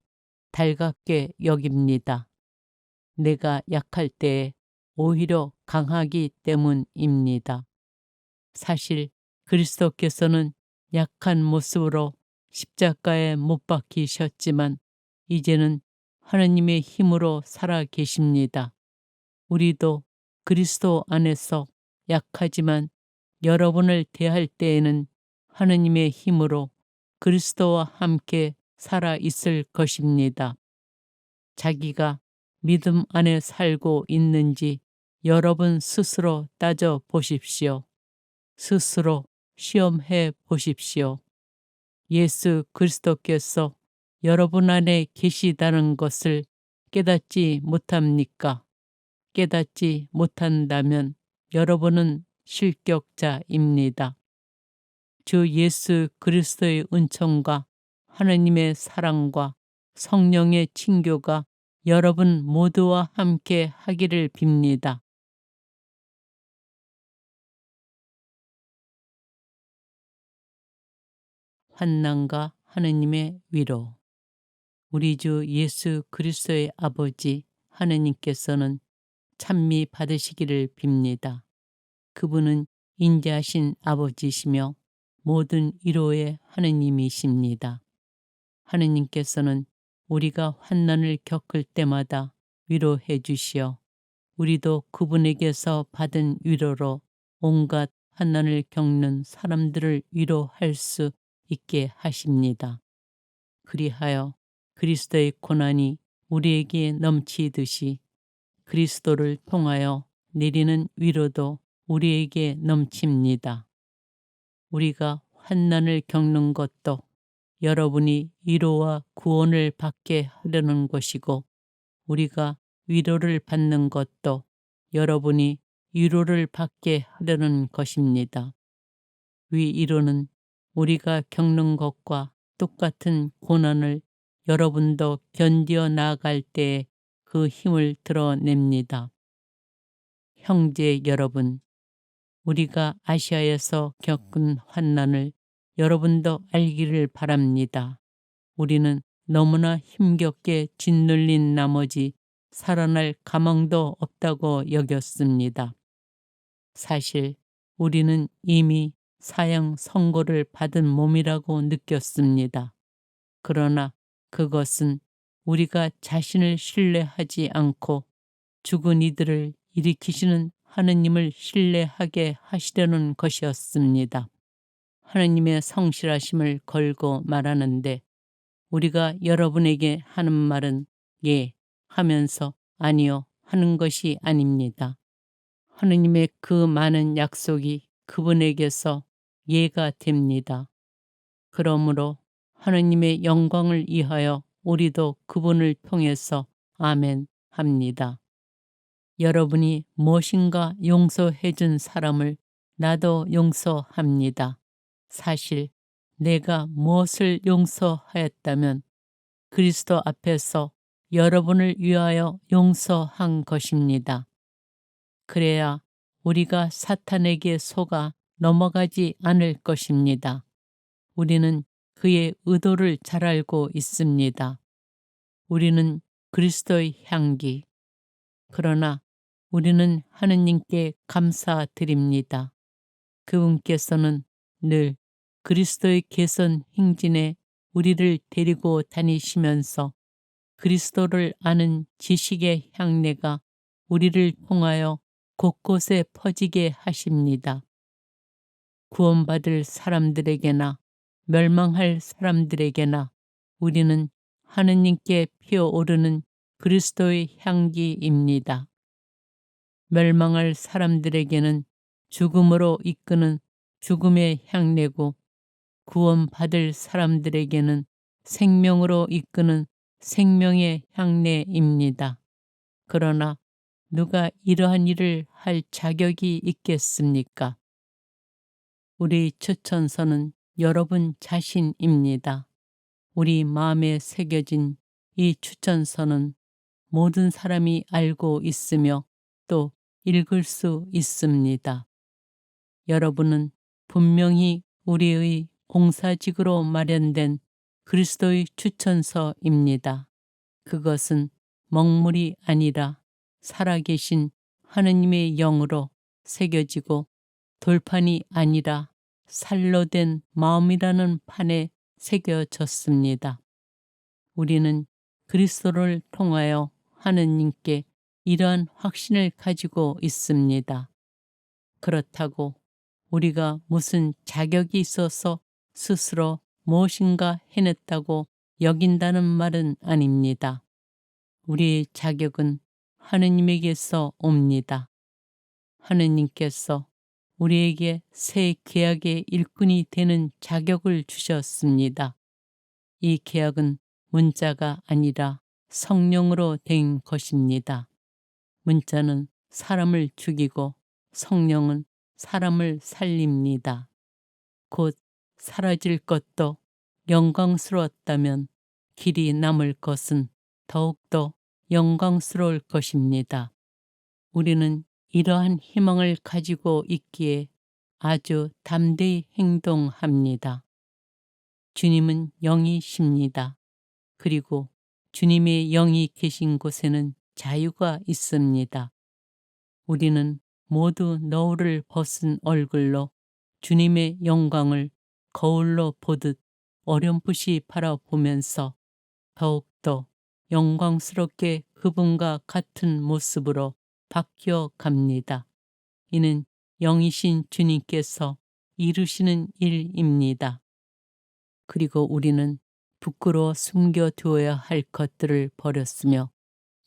달갑게 여깁니다. 내가 약할 때에 오히려 강하기 때문입니다. 사실 그리스도께서는 약한 모습으로 십자가에 못 박히셨지만 이제는 하느님의 힘으로 살아 계십니다. 우리도 그리스도 안에서 약하지만 여러분을 대할 때에는 하느님의 힘으로 그리스도와 함께 살아 있을 것입니다. 자기가 믿음 안에 살고 있는지 여러분 스스로 따져 보십시오. 스스로 시험해 보십시오. 예수 그리스도께서 여러분 안에 계시다는 것을 깨닫지 못합니까? 깨닫지 못한다면 여러분은 실격자입니다. 주 예수 그리스도의 은총과 하느님의 사랑과 성령의 친교가 여러분 모두와 함께 하기를 빕니다. 환난과 하느님의 위로. 우리 주 예수 그리스도의 아버지 하느님께서는 찬미 받으시기를 빕니다. 그분은 인자하신 아버지시며 모든 위로의 하느님이십니다. 하느님께서는 우리가 환난을 겪을 때마다 위로해 주시어 우리도 그분에게서 받은 위로로 온갖 환난을 겪는 사람들을 위로할 수 있게 하십니다. 그리하여 그리스도의 고난이 우리에게 넘치듯이 그리스도를 통하여 내리는 위로도 우리에게 넘칩니다. 우리가 환난을 겪는 것도 여러분이 위로와 구원을 받게 하려는 것이고 우리가 위로를 받는 것도 여러분이 위로를 받게 하려는 것입니다. 위로는 우리가 겪는 것과 똑같은 고난을 여러분도 견디어 나아갈 때에 그 힘을 드러냅니다. 형제 여러분, 우리가 아시아에서 겪은 환난을 여러분도 알기를 바랍니다. 우리는 너무나 힘겹게 짓눌린 나머지 살아날 가망도 없다고 여겼습니다. 사실 우리는 이미 사형 선고를 받은 몸이라고 느꼈습니다. 그러나 그것은 우리가 자신을 신뢰하지 않고 죽은 이들을 일으키시는 하느님을 신뢰하게 하시려는 것이었습니다. 하느님의 성실하심을 걸고 말하는데 우리가 여러분에게 하는 말은 예 하면서 아니요 하는 것이 아닙니다. 하느님의 그 많은 약속이 그분에게서 예가 됩니다. 그러므로 하느님의 영광을 위하여 우리도 그분을 통해서 아멘 합니다. 여러분이 무엇인가 용서해 준 사람을 나도 용서합니다. 사실 내가 무엇을 용서하였다면 그리스도 앞에서 여러분을 위하여 용서한 것입니다. 그래야 우리가 사탄에게 속아 넘어가지 않을 것입니다. 우리는 그의 의도를 잘 알고 있습니다. 우리는 그리스도의 향기. 그러나 우리는 하느님께 감사드립니다. 그분께서는 늘 그리스도의 개선 행진에 우리를 데리고 다니시면서 그리스도를 아는 지식의 향내가 우리를 통하여 곳곳에 퍼지게 하십니다. 구원받을 사람들에게나 멸망할 사람들에게나 우리는 하느님께 피어오르는 그리스도의 향기입니다. 멸망할 사람들에게는 죽음으로 이끄는 죽음의 향내고 구원받을 사람들에게는 생명으로 이끄는 생명의 향례입니다. 그러나 누가 이러한 일을 할 자격이 있겠습니까? 우리 추천서는 여러분 자신입니다. 우리 마음에 새겨진 이 추천서는 모든 사람이 알고 있으며 또 읽을 수 있습니다. 여러분은 분명히 우리의 공사직으로 마련된 그리스도의 추천서입니다. 그것은 먹물이 아니라 살아계신 하느님의 영으로 새겨지고 돌판이 아니라 살로 된 마음이라는 판에 새겨졌습니다. 우리는 그리스도를 통하여 하느님께 이러한 확신을 가지고 있습니다. 그렇다고 우리가 무슨 자격이 있어서 스스로 무엇인가 해냈다고 여긴다는 말은 아닙니다. 우리의 자격은 하느님에게서 옵니다. 하느님께서 우리에게 새 계약의 일꾼이 되는 자격을 주셨습니다. 이 계약은 문자가 아니라 성령으로 된 것입니다. 문자는 사람을 죽이고 성령은 사람을 살립니다. 곧 사라질 것도 영광스러웠다면 길이 남을 것은 더욱더 영광스러울 것입니다. 우리는 이러한 희망을 가지고 있기에 아주 담대히 행동합니다. 주님은 영이십니다. 그리고 주님의 영이 계신 곳에는 자유가 있습니다. 우리는 모두 너울을 벗은 얼굴로 주님의 영광을 거울로 보듯 어렴풋이 바라보면서 더욱더 영광스럽게 그분과 같은 모습으로 바뀌어 갑니다. 이는 영이신 주님께서 이루시는 일입니다. 그리고 우리는 부끄러워 숨겨두어야 할 것들을 버렸으며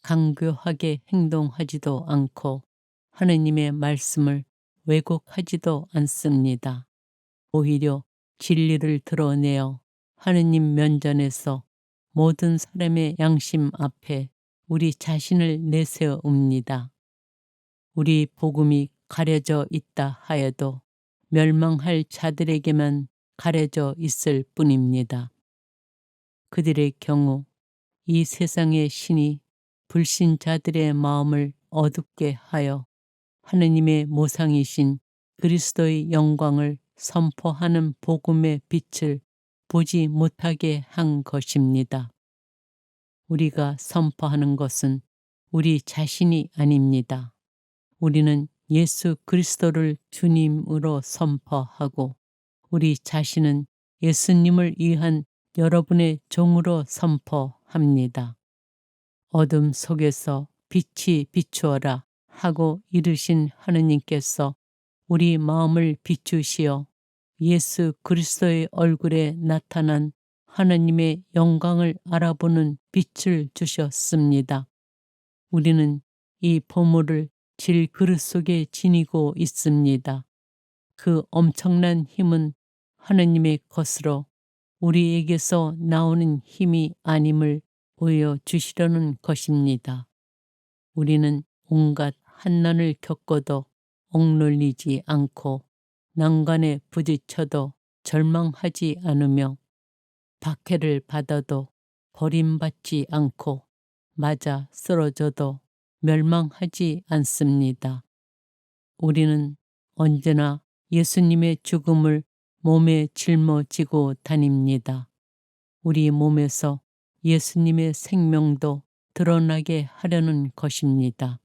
강교하게 행동하지도 않고 하느님의 말씀을 왜곡하지도 않습니다. 오히려 진리를 드러내어 하느님 면전에서 모든 사람의 양심 앞에 우리 자신을 내세웁니다. 우리 복음이 가려져 있다 하여도 멸망할 자들에게만 가려져 있을 뿐입니다. 그들의 경우 이 세상의 신이 불신자들의 마음을 어둡게 하여 하느님의 모상이신 그리스도의 영광을 선포하는 복음의 빛을 보지 못하게 한 것입니다. 우리가 선포하는 것은 우리 자신이 아닙니다. 우리는 예수 그리스도를 주님으로 선포하고 우리 자신은 예수님을 위한 여러분의 종으로 선포합니다. 어둠 속에서 빛이 비추어라 하고 이르신 하느님께서 우리 마음을 비추시어 예수 그리스도의 얼굴에 나타난 하느님의 영광을 알아보는 빛을 주셨습니다. 우리는 이 보물을 질그릇 속에 지니고 있습니다. 그 엄청난 힘은 하느님의 것으로 우리에게서 나오는 힘이 아님을 보여주시려는 것입니다. 우리는 온갖 환난을 겪어도 억눌리지 않고 난관에 부딪혀도 절망하지 않으며 박해를 받아도 버림받지 않고 맞아 쓰러져도 멸망하지 않습니다. 우리는 언제나 예수님의 죽음을 몸에 짊어지고 다닙니다. 우리 몸에서 예수님의 생명도 드러나게 하려는 것입니다.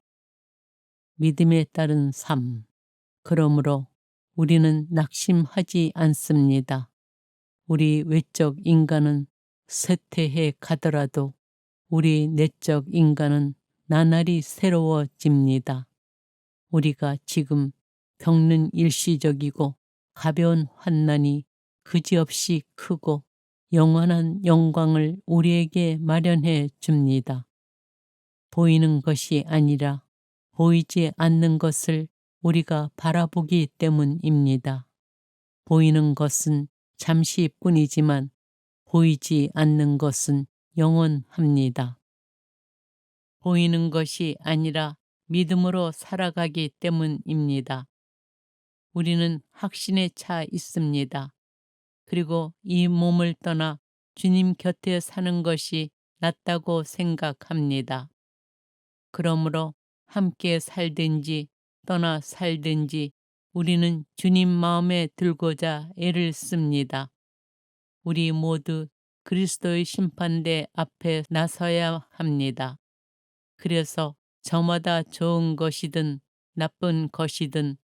믿음에 따른 삶. 그러므로 우리는 낙심하지 않습니다. 우리 외적 인간은 쇠퇴해 가더라도 우리 내적 인간은 나날이 새로워집니다. 우리가 지금 겪는 일시적이고 가벼운 환난이 그지없이 크고 영원한 영광을 우리에게 마련해 줍니다. 보이는 것이 아니라 보이지 않는 것을 우리가 바라보기 때문입니다. 보이는 것은 잠시뿐이지만 보이지 않는 것은 영원합니다. 보이는 것이 아니라 믿음으로 살아가기 때문입니다. 우리는 확신에 차 있습니다. 그리고 이 몸을 떠나 주님 곁에 사는 것이 낫다고 생각합니다. 그러므로 함께 살든지 떠나 살든지 우리는 주님 마음에 들고자 애를 씁니다. 우리 모두 그리스도의 심판대 앞에 나서야 합니다. 그래서 저마다 좋은 것이든 나쁜 것이든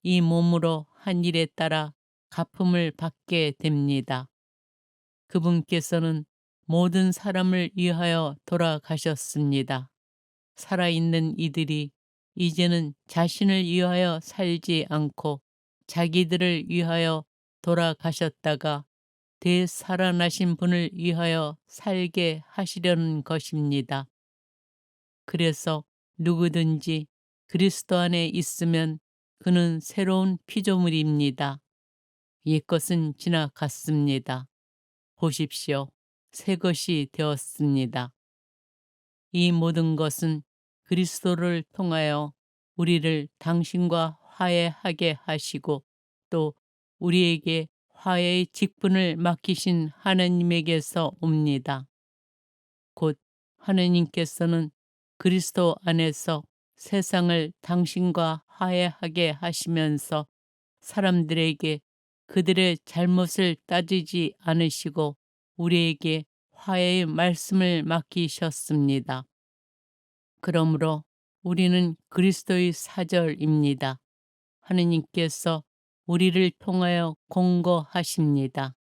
이 몸으로 한 일에 따라 갚음을 받게 됩니다. 그분께서는 모든 사람을 위하여 돌아가셨습니다. 살아있는 이들이 이제는 자신을 위하여 살지 않고 자기들을 위하여 돌아가셨다가 되살아나신 분을 위하여 살게 하시려는 것입니다. 그래서 누구든지 그리스도 안에 있으면 그는 새로운 피조물입니다. 옛것은 지나갔습니다. 보십시오. 새 것이 되었습니다. 이 모든 것은 그리스도를 통하여 우리를 당신과 화해하게 하시고 또 우리에게 화해의 직분을 맡기신 하느님에게서 옵니다. 곧 하느님께서는 그리스도 안에서 세상을 당신과 화해하게 하시면서 사람들에게 그들의 잘못을 따지지 않으시고 우리에게 화해의 말씀을 맡기셨습니다. 그러므로 우리는 그리스도의 사절입니다. 하느님께서 우리를 통하여 공고하십니다.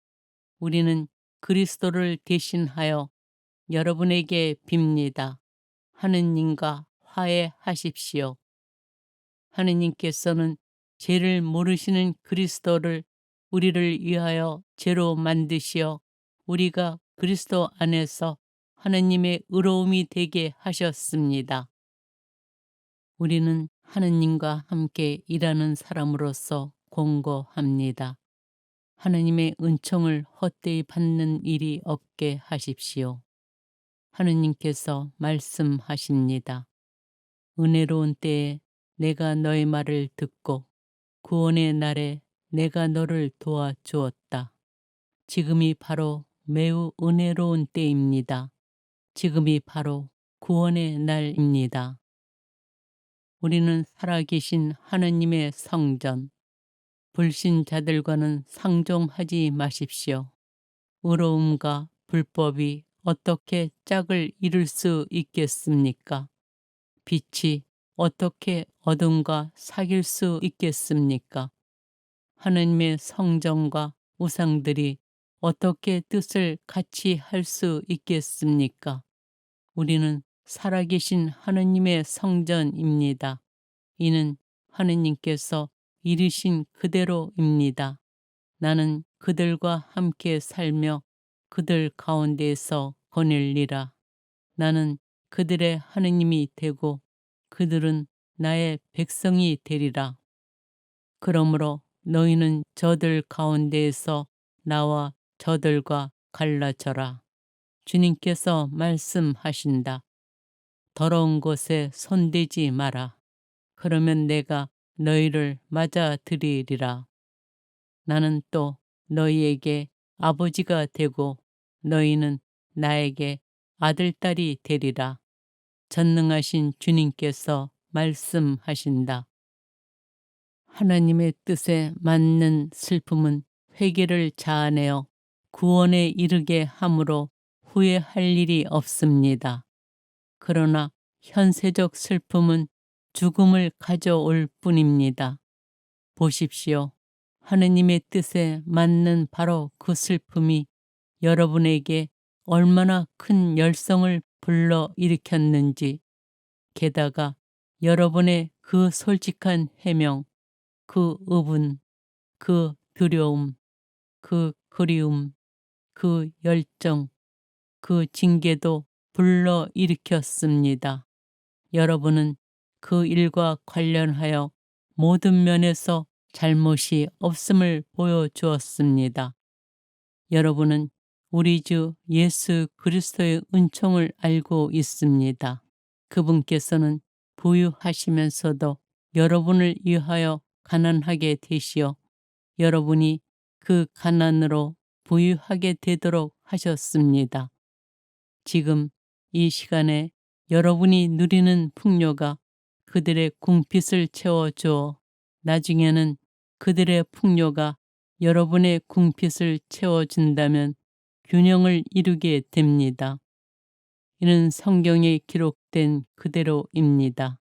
우리는 그리스도를 대신하여 여러분에게 빕니다. 하느님과 화해하십시오. 하느님께서는 죄를 모르시는 그리스도를 우리를 위하여 죄로 만드시어 우리가 그리스도 안에서 하느님의 의로움이 되게 하셨습니다. 우리는 하느님과 함께 일하는 사람으로서 공고합니다. 하느님의 은총을 헛되이 받는 일이 없게 하십시오. 하느님께서 말씀하십니다. 은혜로운 때에 내가 너의 말을 듣고 구원의 날에 내가 너를 도와주었다. 지금이 바로 매우 은혜로운 때입니다. 지금이 바로 구원의 날입니다. 우리는 살아계신 하느님의 성전, 불신자들과는 상종하지 마십시오. 의로움과 불법이 어떻게 짝을 이룰 수 있겠습니까? 빛이 어떻게 어둠과 사귈 수 있겠습니까? 하느님의 성전과 우상들이 어떻게 뜻을 같이 할 수 있겠습니까? 우리는 살아계신 하느님의 성전입니다. 이는 하느님께서 이르신 그대로입니다. 나는 그들과 함께 살며 그들 가운데에서 거닐리라. 나는 그들의 하느님이 되고 그들은 나의 백성이 되리라. 그러므로 너희는 저들 가운데에서 나와 저들과 갈라져라. 주님께서 말씀하신다. 더러운 곳에 손대지 마라. 그러면 내가 너희를 맞아들이리라. 나는 또 너희에게 아버지가 되고 너희는 나에게 아들딸이 되리라. 전능하신 주님께서 말씀하신다. 하나님의 뜻에 맞는 슬픔은 회개를 자아내어 구원에 이르게 함으로 후회할 일이 없습니다. 그러나 현세적 슬픔은 죽음을 가져올 뿐입니다. 보십시오. 하느님의 뜻에 맞는 바로 그 슬픔이 여러분에게 얼마나 큰 열성을 불러 일으켰는지, 게다가 여러분의 그 솔직한 해명, 그 의분, 그 두려움, 그 그리움, 그 열정, 그 징계도 불러 일으켰습니다. 여러분은 그 일과 관련하여 모든 면에서 잘못이 없음을 보여주었습니다. 여러분은 우리 주 예수 그리스도의 은총을 알고 있습니다. 그분께서는 부유하시면서도 여러분을 위하여 가난하게 되시어 여러분이 그 가난으로 부유하게 되도록 하셨습니다. 지금 이 시간에 여러분이 누리는 풍요가 그들의 궁핍을 채워주어 나중에는 그들의 풍요가 여러분의 궁핍을 채워준다면 균형을 이루게 됩니다. 이는 성경에 기록된 그대로입니다.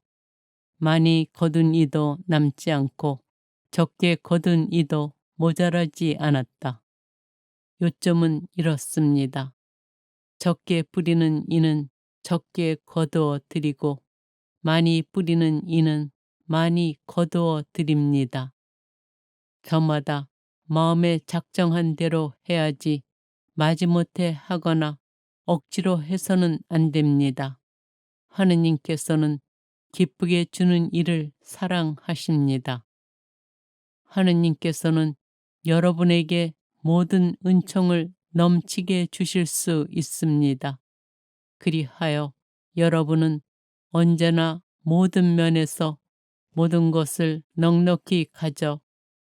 많이 거둔 이도 남지 않고 적게 거둔 이도 모자라지 않았다. 요점은 이렇습니다. 적게 뿌리는 이는 적게 거두어 드리고 많이 뿌리는 이는 많이 거두어 드립니다. 저마다 마음에 작정한 대로 해야지 마지못해 하거나 억지로 해서는 안 됩니다. 하느님께서는 기쁘게 주는 일을 사랑하십니다. 하느님께서는 여러분에게 모든 은총을 넘치게 주실 수 있습니다. 그리하여 여러분은 언제나 모든 면에서 모든 것을 넉넉히 가져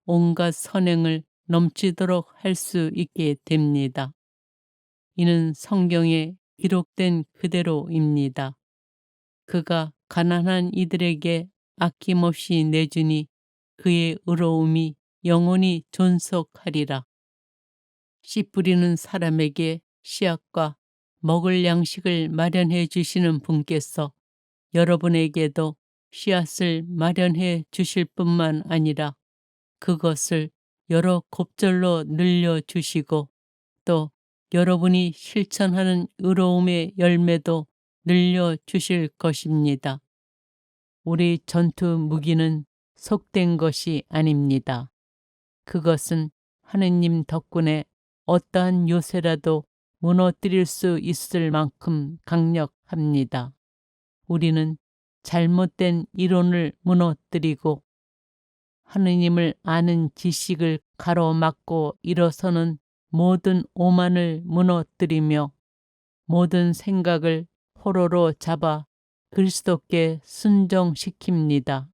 온갖 선행을 넘치도록 할 수 있게 됩니다. 이는 성경에 기록된 그대로입니다. 그가 가난한 이들에게 아낌없이 내주니 그의 의로움이 영원히 존속하리라. 씨 뿌리는 사람에게 씨앗과 먹을 양식을 마련해 주시는 분께서 여러분에게도 씨앗을 마련해 주실 뿐만 아니라 그것을 여러 곱절로 늘려주시고 또 여러분이 실천하는 의로움의 열매도 늘려주실 것입니다. 우리 전투 무기는 속된 것이 아닙니다. 그것은 하느님 덕분에 어떠한 요새라도 무너뜨릴 수 있을 만큼 강력합니다. 우리는 잘못된 이론을 무너뜨리고 하느님을 아는 지식을 가로막고 일어서는 모든 오만을 무너뜨리며 모든 생각을 포로로 잡아 그리스도께 순종시킵니다.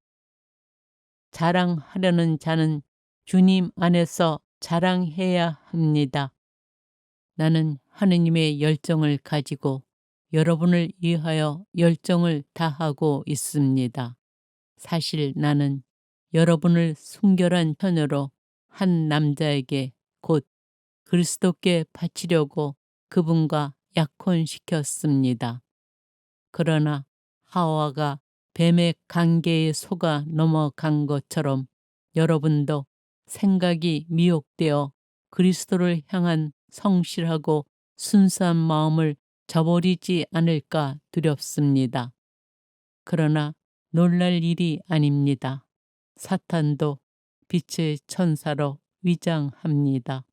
자랑하려는 자는 주님 안에서 자랑해야 합니다. 나는 하느님의 열정을 가지고 여러분을 위하여 열정을 다하고 있습니다. 사실 나는 여러분을 순결한 처녀로 한 남자에게 곧 그리스도께 바치려고 그분과 약혼시켰습니다. 그러나 하와가 뱀의 관계에 속아 넘어간 것처럼 여러분도 생각이 미혹되어 그리스도를 향한 성실하고 순수한 마음을 저버리지 않을까 두렵습니다. 그러나 놀랄 일이 아닙니다. 사탄도 빛의 천사로 위장합니다.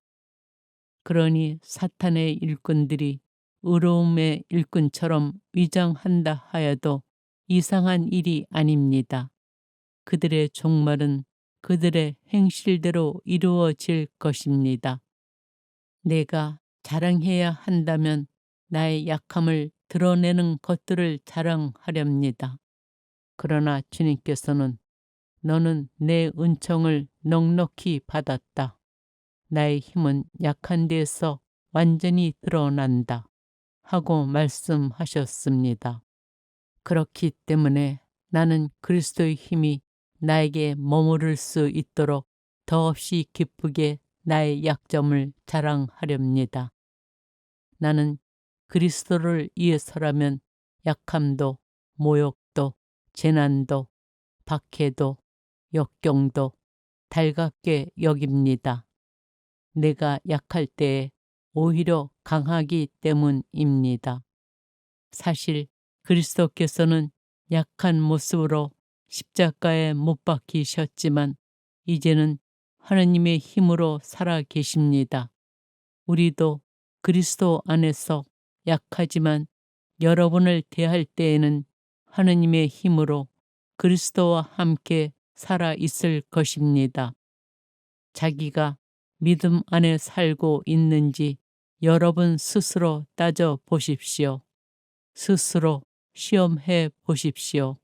그러니 사탄의 일꾼들이 의로움의 일꾼처럼 위장한다 하여도 이상한 일이 아닙니다. 그들의 종말은 그들의 행실대로 이루어질 것입니다. 내가 자랑해야 한다면 나의 약함을 드러내는 것들을 자랑하렵니다. 그러나 주님께서는 너는 내 은총을 넉넉히 받았다. 나의 힘은 약한 데에서 완전히 드러난다. 하고 말씀하셨습니다. 그렇기 때문에 나는 그리스도의 힘이 나에게 머무를 수 있도록 더없이 기쁘게 나의 약점을 자랑하렵니다. 나는 그리스도를 위해서라면 약함도 모욕도 재난도 박해도 역경도 달갑게 여깁니다. 내가 약할 때에 오히려 강하기 때문입니다. 사실 그리스도께서는 약한 모습으로 십자가에 못 박히셨지만 이제는 하느님의 힘으로 살아 계십니다. 우리도 그리스도 안에서 약하지만 여러분을 대할 때에는 하느님의 힘으로 그리스도와 함께 살아 있을 것입니다. 자기가 믿음 안에 살고 있는지 여러분 스스로 따져 보십시오. 스스로 시험해 보십시오.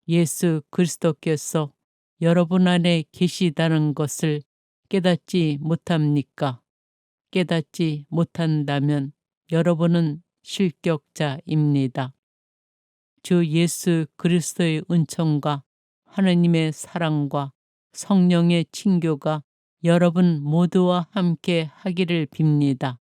예수 그리스도께서 여러분 안에 계시다는 것을 깨닫지 못합니까? 깨닫지 못한다면 여러분은 실격자입니다. 주 예수 그리스도의 은총과 하느님의 사랑과 성령의 친교가 여러분 모두와 함께 하기를 빕니다.